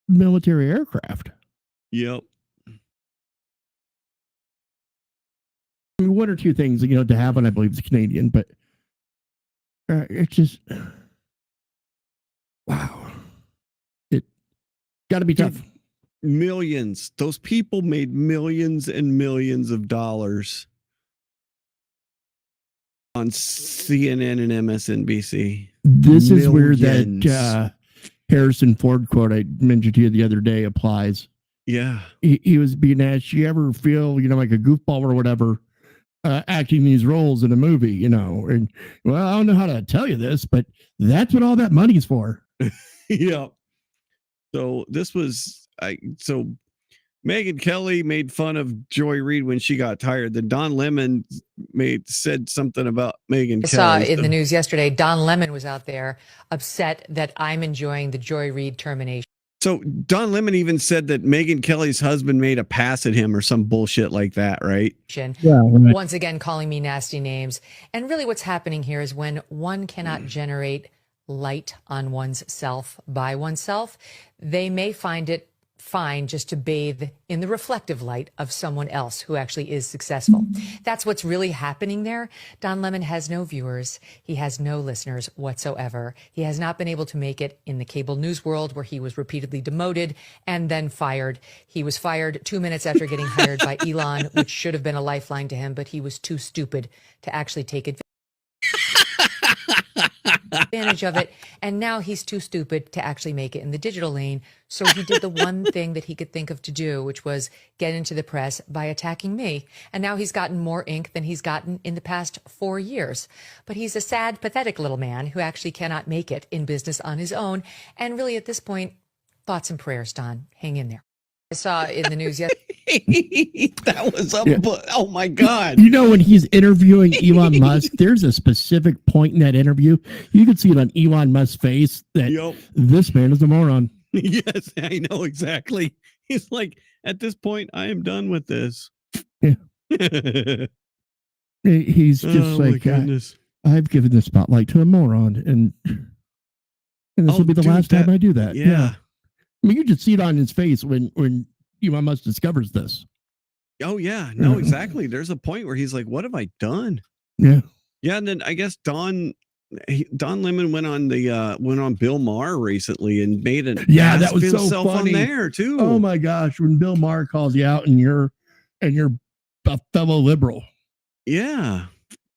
military aircraft. Yep. I mean, one or two things, to have one, I believe, is Canadian, but it's just, wow. It got to be tough. Millions. Those people made millions and millions of dollars on CNN and MSNBC. This is where that Harrison Ford quote I mentioned to you the other day applies. Yeah. He was being asked, you ever feel, like a goofball or whatever, acting these roles in a movie, and well, I don't know how to tell you this, but that's what all that money's for. Yeah. So this was, so Megyn Kelly made fun of Joy Reid when she got tired. Then Don Lemon said something about Megyn Kelly. I saw in the news yesterday, Don Lemon was out there upset that I'm enjoying the Joy Reid termination. So Don Lemon even said that Megyn Kelly's husband made a pass at him or some bullshit like that, right? Yeah, right. Once again, calling me nasty names. And really what's happening here is when one cannot generate light on one's self by oneself, they may find it fine just to bathe in the reflective light of someone else who actually is successful. That's what's really happening there. Don Lemon has no viewers. He has no listeners whatsoever. He has not been able to make it in the cable news world, where he was repeatedly demoted and then fired. He was fired 2 minutes after getting hired by Elon, which should have been a lifeline to him, but he was too stupid to actually take advantage of it. And now he's too stupid to actually make it in the digital lane. So he did the one thing that he could think of to do, which was get into the press by attacking me. And now he's gotten more ink than he's gotten in the past 4 years. But he's a sad, pathetic little man who actually cannot make it in business on his own. And really at this point, thoughts and prayers, Don. Hang in there. I saw in the news yesterday. That was oh my God. When he's interviewing Elon Musk, there's a specific point in that interview. You can see it on Elon Musk's face that this man is a moron. Yes, I know exactly. He's like, at this point, I am done with this. Yeah. He's just oh like, my goodness. I've given the spotlight to a moron, and this will be the last time I do that. Yeah. I mean, you just see it on his face when Elon Musk discovers this. Oh yeah, no, exactly. There's a point where he's like, "What have I done?" Yeah. Yeah, and then I guess Don Lemon went on Bill Maher recently and made an ass that was of so himself funny on there too. Oh my gosh, when Bill Maher calls you out and you're a fellow liberal. Yeah.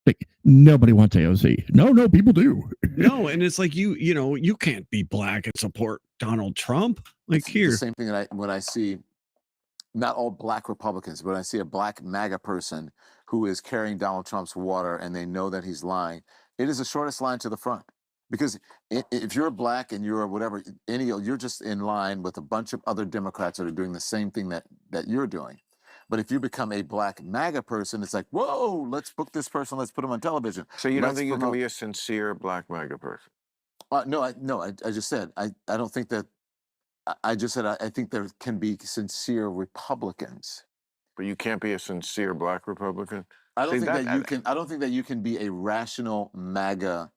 Like, nobody wants AOC. No, people do. No, and it's like you can't be black and support Donald Trump. Like It's here. the same thing that when I see not all black Republicans, but I see a black MAGA person who is carrying Donald Trump's water and they know that he's lying. It is the shortest line to the front. Because if you're black and you're whatever, you're just in line with a bunch of other Democrats that are doing the same thing that you're doing. But if you become a black MAGA person, it's like, whoa, let's book this person, let's put him on television. So you don't Let's think you can promote- be a sincere black MAGA person? No, I just said, I don't think that, I just said, I think there can be sincere Republicans. But you can't be a sincere black Republican? I don't See, think that you can, I don't think that you can be a rational MAGA,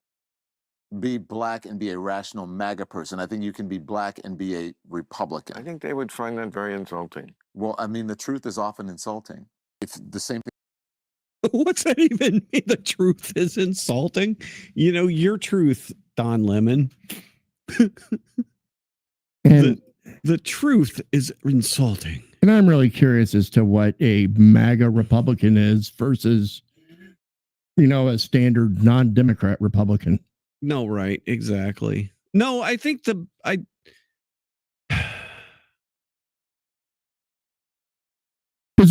be black and be a rational MAGA person. I think you can be black and be a Republican. I think they would find that very insulting. Well, I mean, the truth is often insulting. If the same thing. What's that even mean? The truth is insulting. Your truth, Don Lemon. And the truth is insulting. And I'm really curious as to what a MAGA Republican is versus, a standard non-Democrat Republican. No, right. Exactly. No, I think because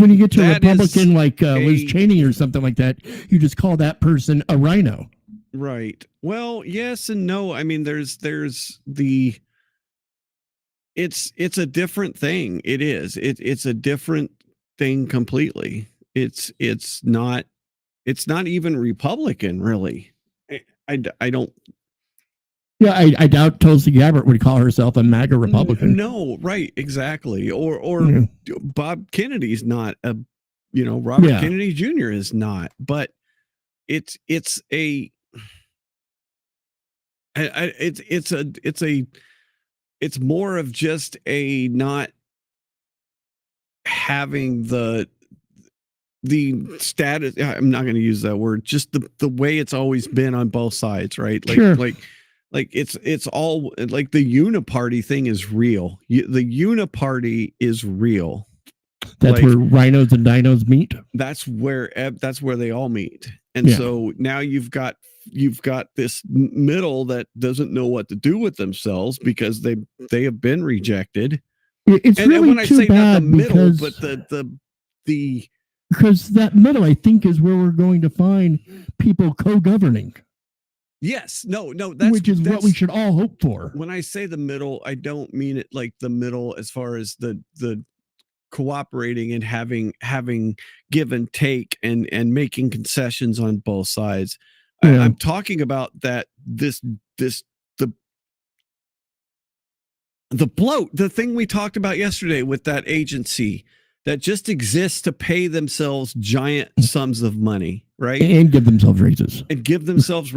when you get to a That Republican is like Liz Cheney or something like that, you just call that person a rhino. Right. Well, yes and no. I mean, there's the. It's a different thing. It is. It's a different thing completely. It's not even Republican, really. I don't. Yeah, I doubt Tulsi Gabbard would call herself a MAGA Republican. No, right, exactly. Or Bob Kennedy's not a, Robert Kennedy Jr. is not. But it's more of just a not having the status. I'm not going to use that word. Just the way it's always been on both sides, right? Like it's all like the uniparty thing is real. The uniparty is real. That's where rhinos and dinos meet. That's where they all meet. And so now you've got this middle that doesn't know what to do with themselves because they have been rejected. It's and really when I too say not the bad middle, because, but the because that middle, I think, is where we're going to find people co-governing. Yes, no, which is what we should all hope for. When I say the middle, I don't mean it like the middle as far as the cooperating and having give and take and making concessions on both sides. I'm talking about that the bloat, the thing we talked about yesterday with that agency that just exists to pay themselves giant sums of money, right? And give themselves raises. And give themselves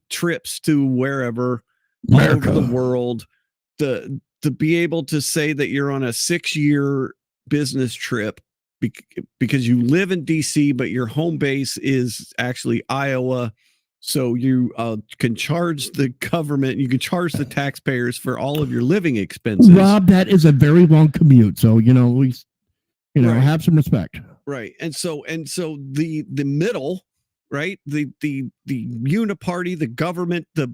trips to wherever all over the world to be able to say that you're on a 6-year business trip because you live in DC, but your home base is actually Iowa. So you can charge the government, you can charge the taxpayers for all of your living expenses. Rob, that is a very long commute. So, at least, have some respect. Right. And so the middle, right? The uniparty, the government, the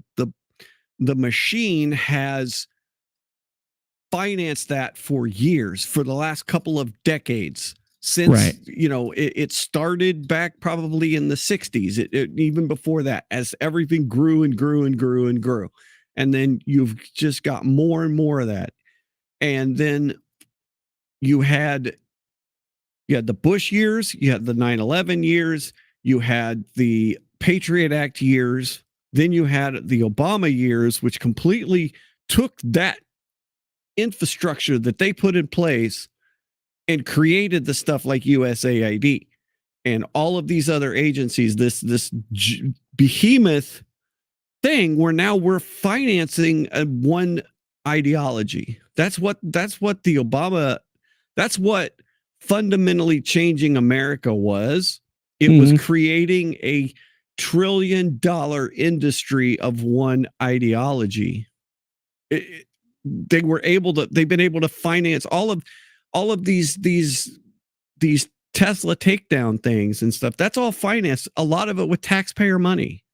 machine has financed that for years, for the last couple of decades. Since it started back probably in the 60s, even before that, as everything grew and grew and grew and grew, and then you've just got more and more of that, and then you had the Bush years, you had the 9/11 years, you had the Patriot Act years, then you had the Obama years, which completely took that infrastructure that they put in place and created the stuff like USAID and all of these other agencies, this behemoth thing where now we're financing one ideology. That's what fundamentally changing America was. It was creating a $1 trillion industry of one ideology. They've been able to finance all of these Tesla takedown things and stuff. That's all financed, a lot of it with taxpayer money.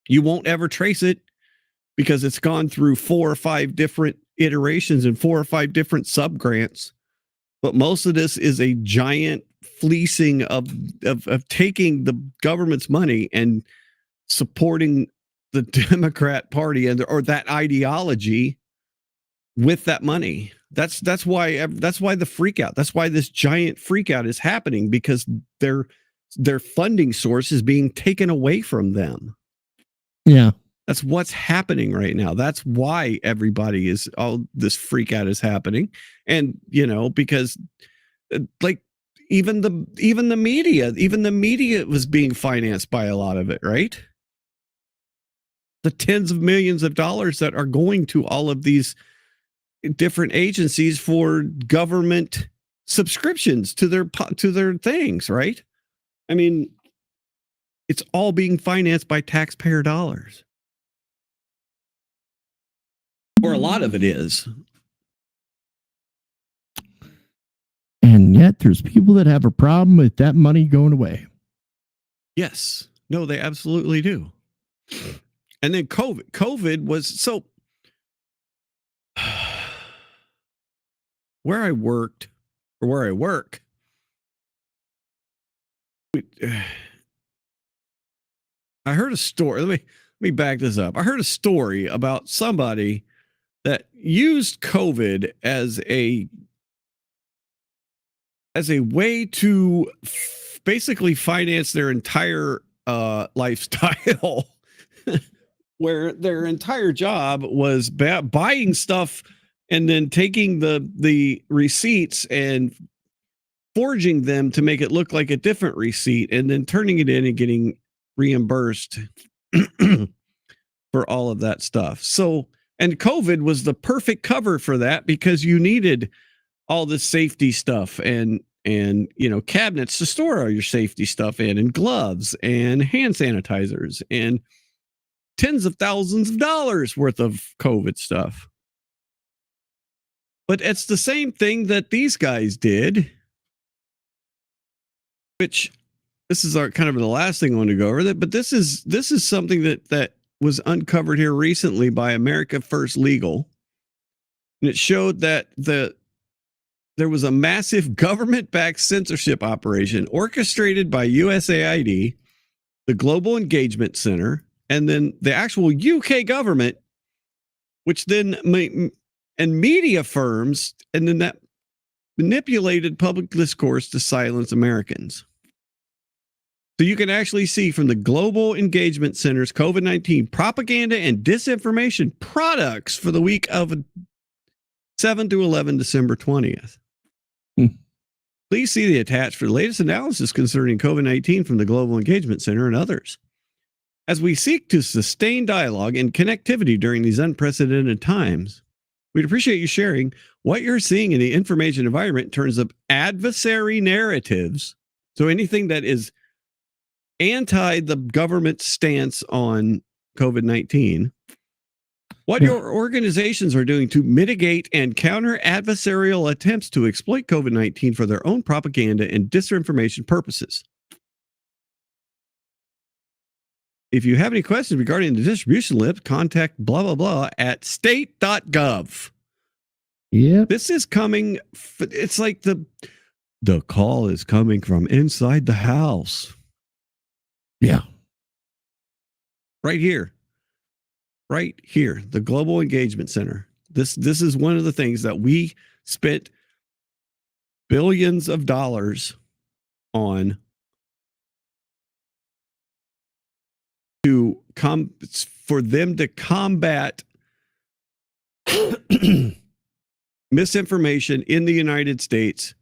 You won't ever trace it because it's gone through 4 or 5 different iterations and 4 or 5 different subgrants. But most of this is a giant fleecing of taking the government's money and supporting the Democrat Party or that ideology with that money. That's why the freak out. That's why this giant freak out is happening, because their funding source is being taken away from them. Yeah. That's what's happening right now. That's why all this freak out is happening. And, because like even the media was being financed by a lot of it, right? The tens of millions of dollars that are going to all of these different agencies for government subscriptions to their things, right? I mean, it's all being financed by taxpayer dollars. Or a lot of it is. And yet there's people that have a problem with that money going away. Yes. No, they absolutely do. And then COVID was so where I work, I heard a story. Let me back this up. I heard a story about somebody that used COVID as a way to basically finance their entire lifestyle, where their entire job was buying stuff and then taking the receipts and forging them to make it look like a different receipt and then turning it in and getting reimbursed for all of that stuff. So, and COVID was the perfect cover for that, because you needed all this safety stuff and cabinets to store all your safety stuff in, and gloves and hand sanitizers and tens of thousands of dollars worth of COVID stuff. But it's the same thing that these guys did, which this is our kind of the last thing I want to go over. But this is something that was uncovered here recently by America First Legal, and it showed that there was a massive government-backed censorship operation orchestrated by USAID, the Global Engagement Center, and then the actual UK government, which then and media firms, and then that manipulated public discourse to silence Americans. So you can actually see from the Global Engagement Center's COVID-19 propaganda and disinformation products for the week of 7 to 11 December 20th. Please see the attached for the latest analysis concerning COVID-19 from the Global Engagement Center and others. As we seek to sustain dialogue and connectivity during these unprecedented times, we'd appreciate you sharing what you're seeing in the information environment in terms of adversary narratives. So anything that is anti the government stance on COVID-19, what your organizations are doing to mitigate and counter adversarial attempts to exploit COVID-19 for their own propaganda and disinformation purposes. If you have any questions regarding the distribution list, contact blah, blah, blah at state.gov. Yeah. This is coming. It's like the call is coming from inside the house. Yeah. Right here, the Global Engagement Center. This is one of the things that we spent billions of dollars on for them to combat misinformation in the United States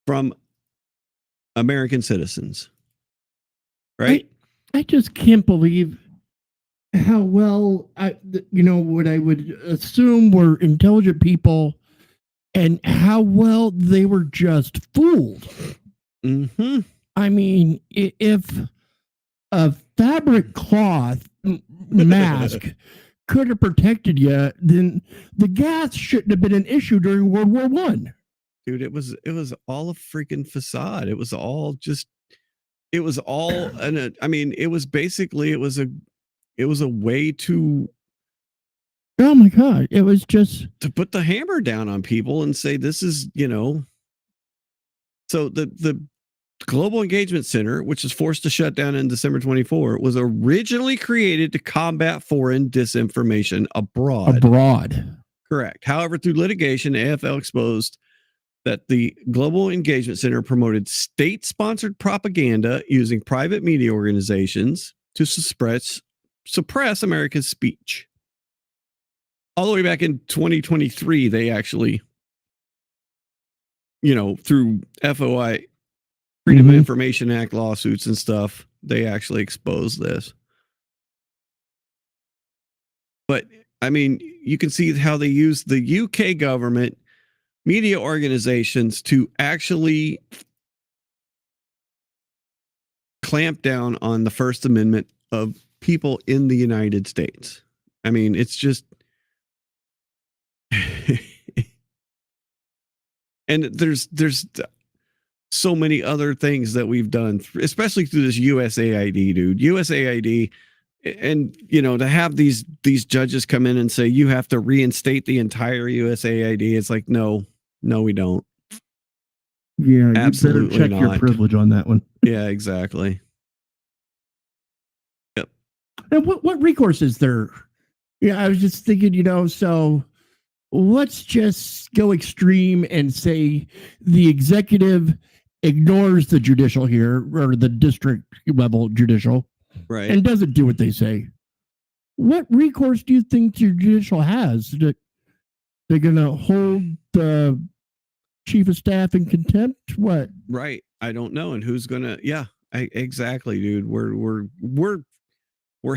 from American citizens. Right? I just can't believe how well what I would assume were intelligent people and how well they were just fooled. Mm-hmm. I mean, if a fabric cloth mask could have protected you, then the gas shouldn't have been an issue during World War I. Dude, it was all a freaking facade. It was all, and I mean, it was basically, it was a way to, oh my God, it was just to put the hammer down on people and say, this is, so the Global Engagement Center, which is forced to shut down in December 24, was originally created to combat foreign disinformation abroad. Correct. However, through litigation, AFL exposed that the Global Engagement Center promoted state-sponsored propaganda using private media organizations to suppress America's speech. All the way back in 2023, they actually, through FOI, Freedom of Information Act lawsuits and stuff, they actually exposed this. But, I mean, you can see how they use the UK government media organizations to actually clamp down on the First Amendment of people in the United States. I mean, it's just... and there's so many other things that we've done, especially through this USAID, dude. USAID, and to have these judges come in and say you have to reinstate the entire USAID. It's like, no, we don't. Yeah, absolutely, you better check not. your privilege on that one. Yeah, exactly. Yep. And what recourse is there? Yeah, I was just thinking, so let's just go extreme and say the executive ignores the judicial here, or the district level judicial, right, and doesn't do what they say. What recourse do you think your judicial has? That they're going to hold the chief of staff in contempt? What? Right. I don't know. And who's going to? Yeah, exactly, dude. We're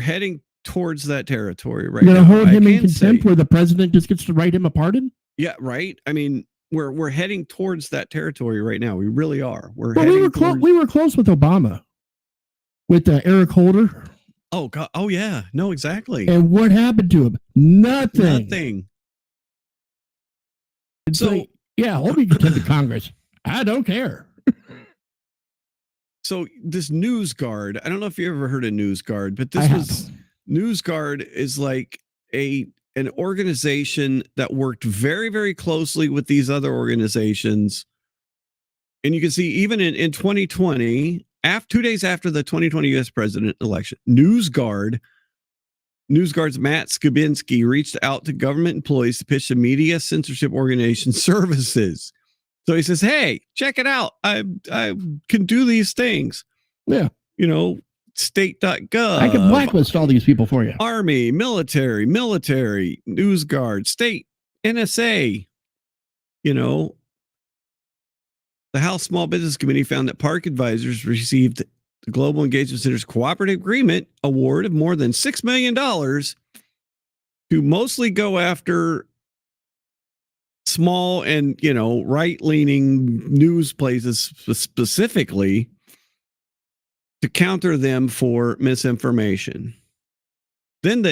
heading towards that territory right now. You're going to hold him in contempt where the president just gets to write him a pardon? Yeah, right. I mean, we're heading towards that territory right now. We really are. We were close with Obama, with Eric Holder. Oh God! Oh yeah! No, exactly. And what happened to him? Nothing. So yeah, hold me contempt of Congress. I don't care. So this News Guard, I don't know if you ever heard of News Guard, but News Guard is like an organization that worked very, very closely with these other organizations. And you can see even in 2020, 2 days after the 2020 U.S. president election, News Guard's Matt Skubinski reached out to government employees to pitch the media censorship organization services. So he says, hey, check it out. I can do these things. Yeah. State.gov. I can blacklist all these people for you. Army, military, News Guard, state, NSA. The House Small Business Committee found that Park Advisors received the Global Engagement Center's Cooperative Agreement award of more than $6 million to mostly go after small and, right-leaning news places specifically, to counter them for misinformation. Then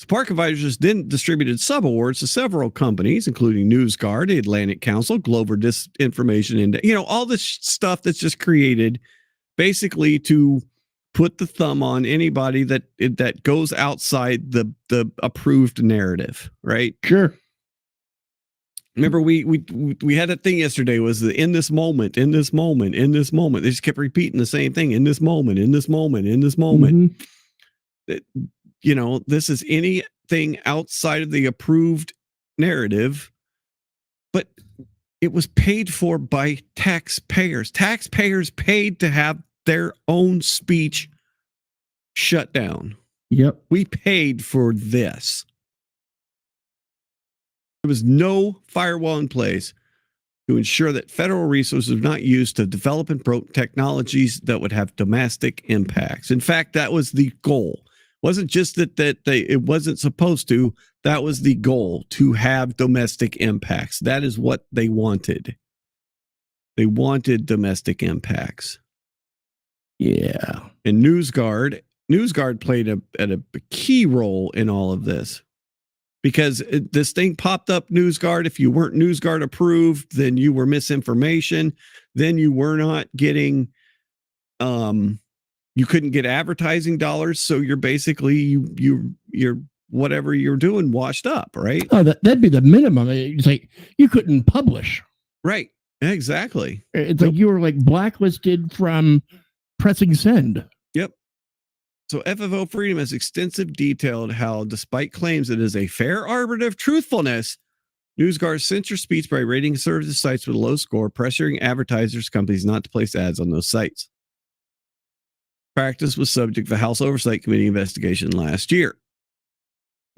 Park Advisors then distributed subawards to several companies, including News Guard, the Atlantic Council, Global Disinformation Index, all this stuff that's just created basically to put the thumb on anybody that goes outside the approved narrative, right? Sure. Remember, we had that thing yesterday, was the in this moment. They just kept repeating the same thing. In this moment. Mm-hmm. This is anything outside of the approved narrative, but it was paid for by taxpayers. Taxpayers paid to have their own speech shut down. Yep. We paid for this. There was no firewall in place. to ensure that federal resources are not used to develop and promote technologies that would have domestic impacts. In fact, that was the goal. It wasn't just that it wasn't supposed to. That was the goal, to have domestic impacts. That is what they wanted. They wanted domestic impacts. Yeah. And NewsGuard played a key role in all of this, because this thing popped up, NewsGuard. If you weren't NewsGuard approved, then you were misinformation. Then you were not getting, you couldn't get advertising dollars. So you're basically, you're whatever you're doing washed up, right? Oh, that'd be the minimum. It's like you couldn't publish. Right. Exactly. It's like you were like blacklisted from pressing send. Yep. So FFO Freedom has extensive detailed how, despite claims it is a fair arbiter of truthfulness, NewsGuard censors speech by rating service sites with a low score, pressuring advertisers companies not to place ads on those sites. Practice was subject to the House Oversight Committee investigation last year.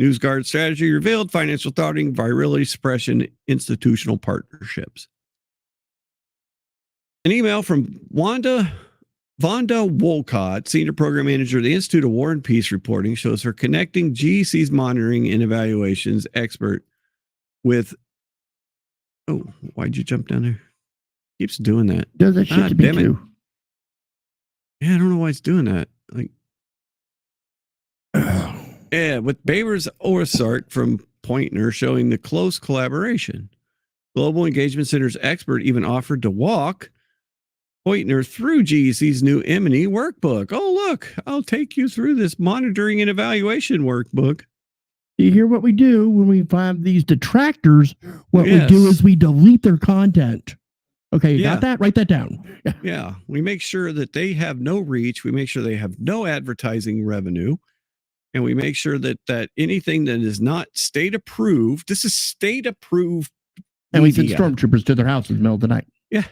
NewsGuard strategy revealed financial thwarting, virality suppression, institutional partnerships. An email from Vonda Wolcott, Senior Program Manager of the Institute of War and Peace Reporting, shows her connecting GEC's monitoring and evaluations expert with... Oh, why'd you jump down there? Keeps doing that. Does that shit to me too. Yeah, I don't know why it's doing that. Like, yeah, with Babers Orsark from Pointner showing the close collaboration. Global Engagement Center's expert even offered to walk Pointner through GEC's new M&E workbook. Oh, look, I'll take you through this monitoring and evaluation workbook. You hear what we do when we find these detractors? What we do is we delete their content. Okay, you got that? Write that down. Yeah, we make sure that they have no reach. We make sure they have no advertising revenue. And we make sure that anything that is not state approved, this is state approved. And we send stormtroopers to their houses in the middle of the night. Yeah.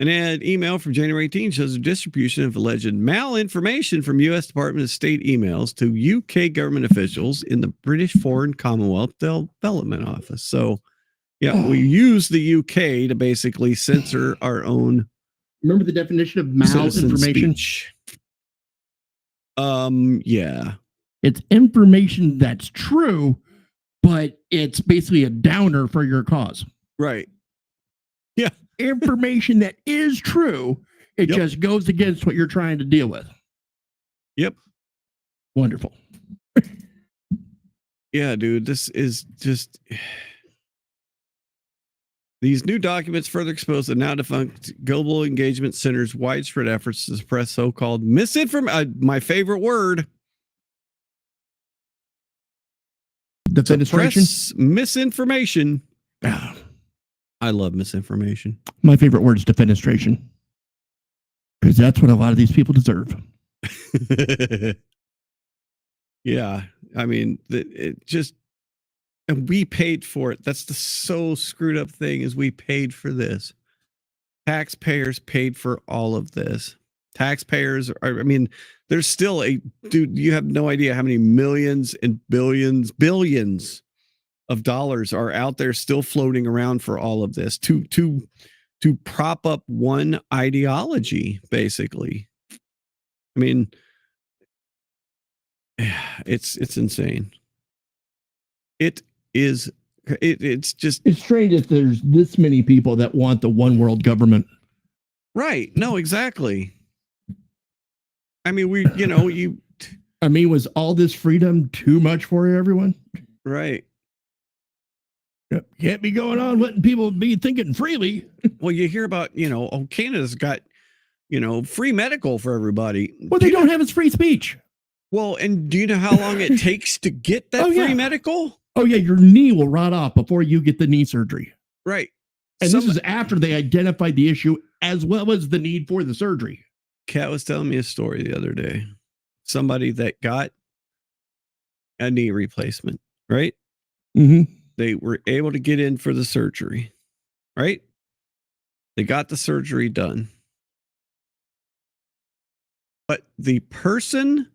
An email from January 18 shows a distribution of alleged malinformation from U.S. Department of State emails to U.K. government officials in the British Foreign Commonwealth Development Office. So, yeah, we use the UK to basically censor our own. Remember the definition of malinformation? Yeah. It's information that's true, but it's basically a downer for your cause. Right. Yeah. Information that is true, it just goes against what you're trying to deal with. Yep. Wonderful. Yeah, dude, this is just... These new documents further expose the now defunct Global Engagement Center's widespread efforts to suppress so-called misinformation. My favorite word. Defenestration? Misinformation. I love misinformation. My favorite word is defenestration. Because that's what a lot of these people deserve. Yeah. I mean, it just... And we paid for it. That's the so screwed up thing, is we paid for this. Taxpayers paid for all of this. Taxpayers are, I mean, there's still dude, you have no idea how many millions and billions of dollars are out there still floating around for all of this to prop up one ideology, basically. I mean, it's insane. It's strange that there's this many people that want the one world government. Right. No, exactly. I mean, was all this freedom too much for everyone? Right. Can't be going on letting people be thinking freely. Well, you hear about, Canada's got, free medical for everybody. Well, they don't have its free speech. Well, and do you know how long it takes to get that free medical? Oh, yeah, your knee will rot off before you get the knee surgery. Right. And this is after they identified the issue as well as the need for the surgery. Kat was telling me a story the other day. Somebody that got a knee replacement, right? Mm-hmm. They were able to get in for the surgery, right? They got the surgery done. But the person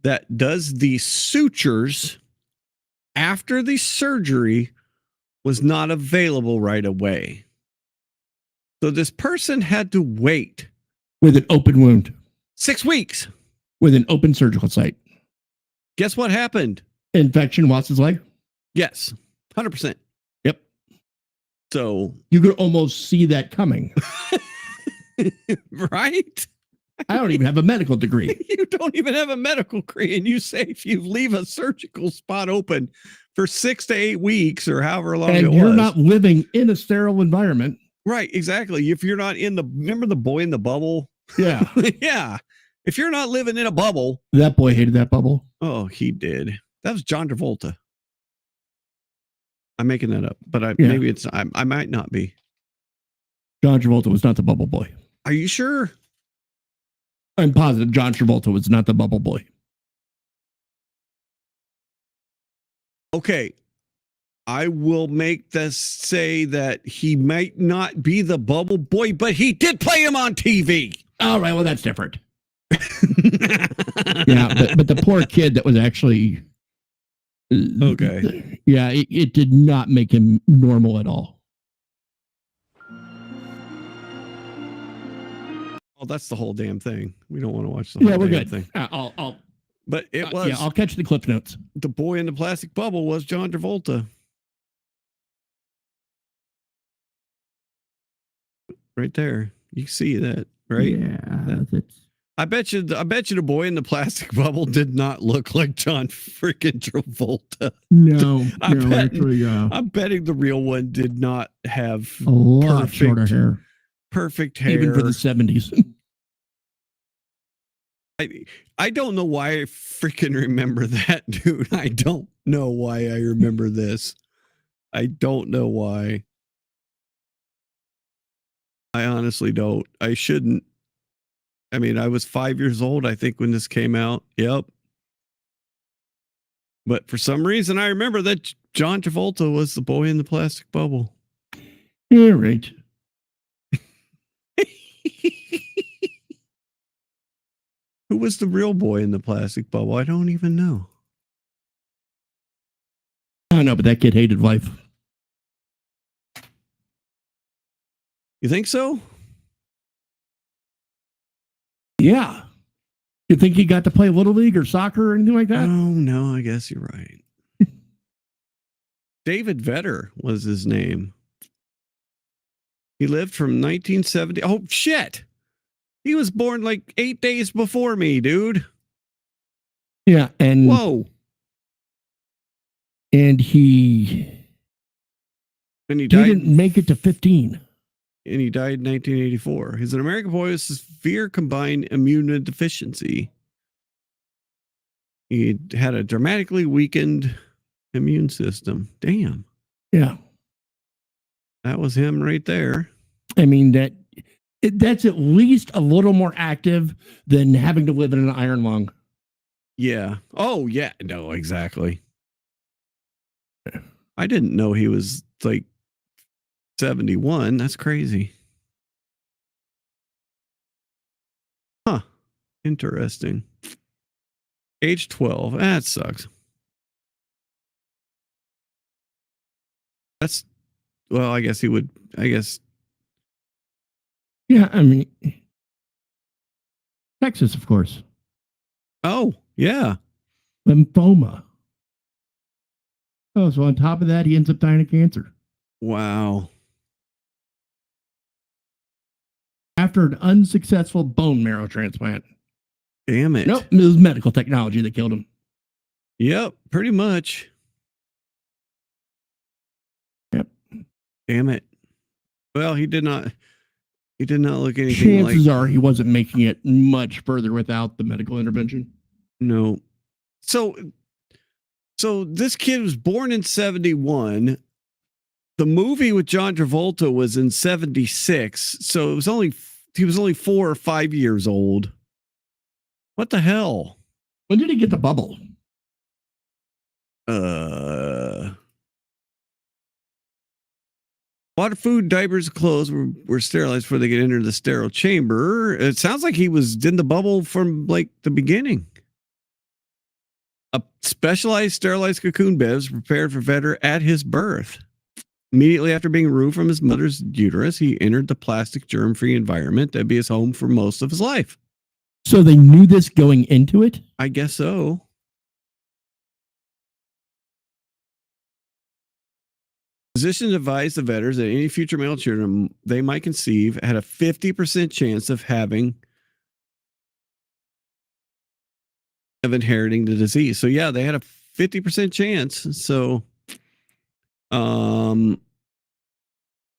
that does the sutures after the surgery was not available right away. So this person had to wait with an open wound. 6 weeks. With an open surgical site. Guess what happened? Infection lost his leg? Yes. 100%. Yep. So you could almost see that coming. Right? I don't even have a medical degree. You don't even have a medical degree, and you say if you leave a surgical spot open for 6 to 8 weeks or however long and it you're was. not living in a sterile environment. Right, exactly. If you're not in remember the boy in the bubble? Yeah. Yeah. If you're not living in a bubble. That boy hated that bubble. Oh, he did. That was John Travolta. I'm making that up, but Yeah. maybe it's, I might not be. John Travolta was not the bubble boy. Are you sure? I'm positive John Travolta was not the bubble boy. Okay. I will make this say that he might not be the bubble boy, but he did play him on TV. All right, well, that's different. Yeah, but the poor kid that was actually okay. Yeah, it did not make him normal at all. Oh, that's the whole damn thing. We don't want to watch the whole we're damn good. thing. I'll But it was. Yeah, I'll catch the clip notes. The boy in the plastic bubble was John Travolta. Right there. You see that, right? Yeah. I bet you the boy in the plastic bubble did not look like John freaking Travolta. No, actually, I'm betting the real one did not have a lot shorter hair. Perfect hair. Even for the 70s. I don't know why I freaking remember that, dude. I don't know why I remember this. I don't know why. I honestly don't. I shouldn't. I mean, I was 5 years old, I think, when this came out. Yep. But for some reason, I remember that John Travolta was the boy in the plastic bubble. Yeah, right. Who was the real boy in the plastic bubble? I don't even know. I don't know, but that kid hated life. You think so? Yeah. You think he got to play Little League or soccer or anything like that? Oh, no, I guess you're right. David Vetter was his name. He lived from 1970. Oh, shit. He was born like 8 days before me, dude. Yeah, and whoa. And he died, didn't make it to 15. And he died in 1984. He's an American boy with severe combined immunodeficiency. He had a dramatically weakened immune system. Damn. Yeah. That was him right there. I mean, that's at least a little more active than having to live in an iron lung. Yeah. Oh, yeah. No, exactly. I didn't know he was like 71. That's crazy. Huh. Interesting. Age 12. That sucks. That's, well, I guess he would, Yeah, I mean, Texas, of course. Oh, yeah. Lymphoma. Oh, so on top of that, he ends up dying of cancer. Wow. After an unsuccessful bone marrow transplant. Damn it. Nope, it was medical technology that killed him. Yep, pretty much. Yep. Damn it. Well, he did not look anything Chances are he wasn't making it much further without the medical intervention. No. So this kid was born in 71. The movie with John Travolta was in 76. So he was only 4 or 5 years old. What the hell? When did he get the bubble? Water, food, diapers, clothes were sterilized before they could enter the sterile chamber. It sounds like he was in the bubble from like the beginning. A specialized sterilized cocoon bed was prepared for Vetter at his birth. Immediately after being removed from his mother's uterus, he entered the plastic germ-free environment that'd be his home for most of his life. So they knew this going into it? I guess so. Physicians advised the veterans that any future male children they might conceive had a 50% chance of inheriting the disease. So yeah, they had a 50% chance. So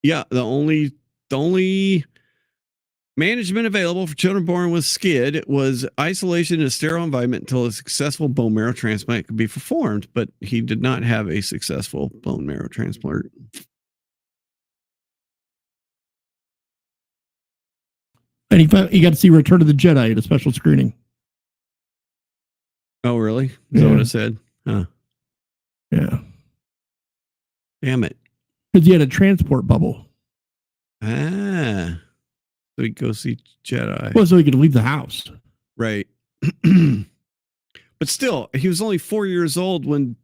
yeah, the only management available for children born with SCID was isolation in a sterile environment until a successful bone marrow transplant could be performed, but he did not have a successful bone marrow transplant. And he got to see Return of the Jedi at a special screening. Oh, really? Is that what it said? Huh. Yeah. Damn it. Because he had a transport bubble. Ah. So he go see Jedi. Well, so he could leave the house. Right. But still, he was only 4 years old when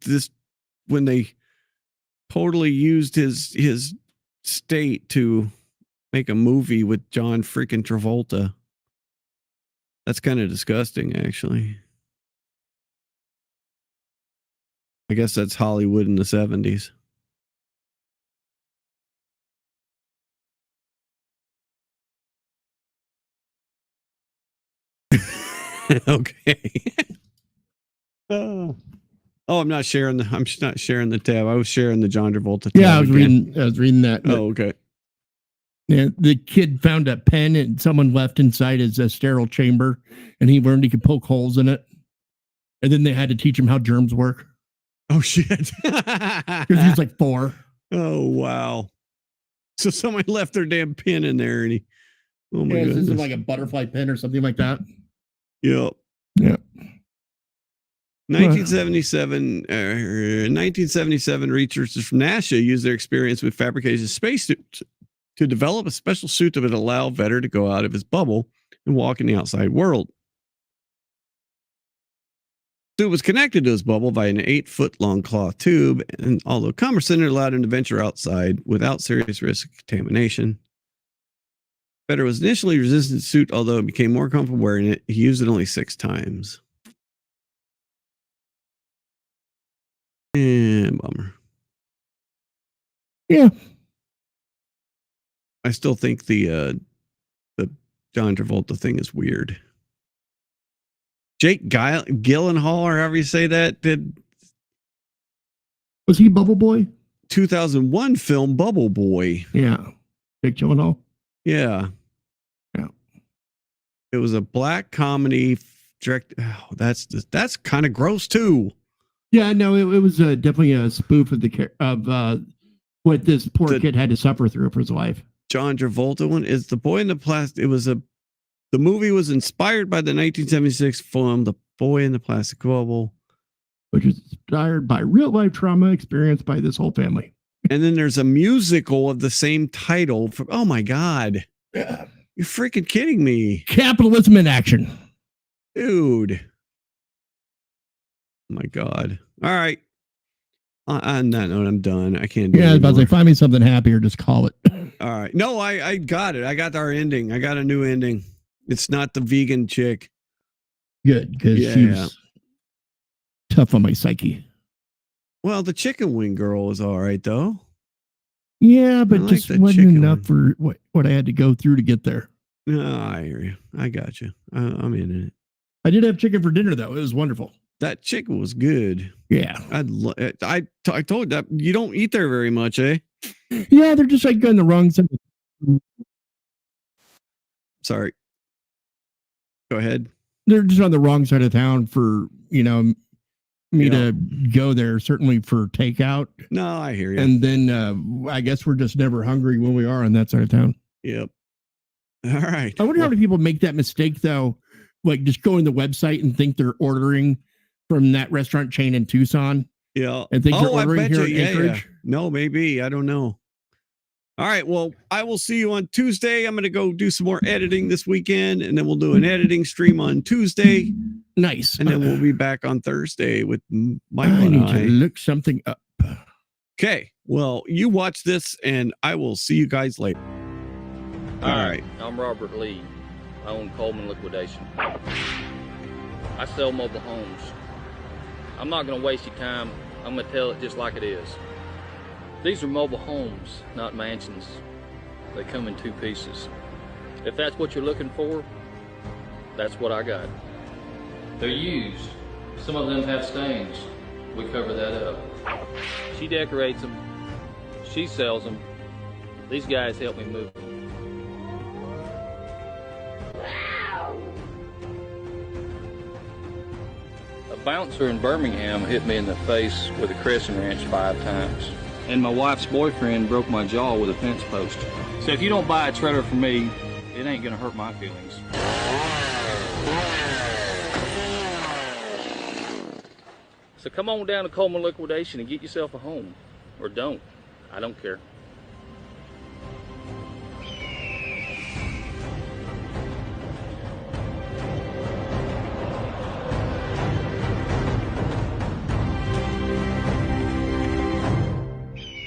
they totally used his state to make a movie with John freaking Travolta. That's kind of disgusting, actually. I guess that's Hollywood in the 70s. Okay. Oh, I'm not sharing the tab. I was sharing the John Travolta tab. Yeah, I was reading that. Oh, okay. Yeah, the kid found a pen and someone left inside his sterile chamber, and he learned he could poke holes in it. And then they had to teach him how germs work. Oh shit! Because he was like 4. Oh wow! So somebody left their damn pen in there, and he. Oh my goodness! This is like a butterfly pen or something like that. Yep. Yeah. 1977 researchers from NASA used their experience with fabrication of spacesuits to develop a special suit that would allow Vetter to go out of his bubble and walk in the outside world. The suit was connected to his bubble by an 8-foot-long cloth tube, and although cumbersome, it allowed him to venture outside without serious risk of contamination. Vetter was initially resistant to the suit, although it became more comfortable wearing it. He used it only 6 times. And bummer. Yeah. I still think the John Travolta thing is weird. Jake Gyllenhaal, or however you say that, was he Bubble Boy? 2001 film Bubble Boy. Yeah. Jake Gyllenhaal? Yeah. Yeah. It was a black comedy direct. Oh, that's kind of gross too. Yeah, no, it was definitely a spoof of what this poor kid had to suffer through for his life. John Travolta one is The Boy in the Plastic. The movie was inspired by the 1976 film The Boy in the Plastic Bubble, which is inspired by real life trauma experienced by this whole family. And then there's a musical of the same title. Oh my God. Yeah. You're freaking kidding me. Capitalism in action. Dude. Oh my God. All right. On that note, I'm done. I can't do it. Yeah, I was about to say, find me something happier, just call it. All right. No, I got it. I got our ending. I got a new ending. It's not the vegan chick. Good, because she's tough on my psyche. Well, the chicken wing girl was all right, though. Yeah, but just wasn't enough for what I had to go through to get there. No, I hear you. I got you. I'm in it. I did have chicken for dinner, though. It was wonderful. That chicken was good. Yeah. I told you that you don't eat there very much, eh? Yeah, they're just like on the wrong side. Sorry. Go ahead. They're just on the wrong side of town for, me to go there, certainly for takeout. No, I hear you. And then I guess we're just never hungry when we are on that side of town. Yep. All right. I wonder how many people make that mistake, though, like just go on the website and think they're ordering from that restaurant chain in Tucson. Yeah. And think they're ordering here in Anchorage. Yeah. No, maybe. I don't know. All right. Well, I will see you on Tuesday. I'm going to go do some more editing this weekend, and then we'll do an editing stream on Tuesday. Nice. And then we'll be back on Thursday with Michael I and need to look something up. Okay, well, you watch this, and I will see you guys later. All right. I'm Robert Lee. I own Coleman Liquidation. I sell mobile homes. I'm not going to waste your time. I'm going to tell it just like it is. These are mobile homes, not mansions. They come in 2 pieces. If that's what you're looking for, that's what I got. They're used. Some of them have stains. We cover that up. She decorates them. She sells them. These guys help me move them. A bouncer in Birmingham hit me in the face with a crescent wrench 5 times. And my wife's boyfriend broke my jaw with a fence post. So if you don't buy a trailer from me, it ain't gonna hurt my feelings. So come on down to Coleman Liquidation and get yourself a home. Or don't. I don't care.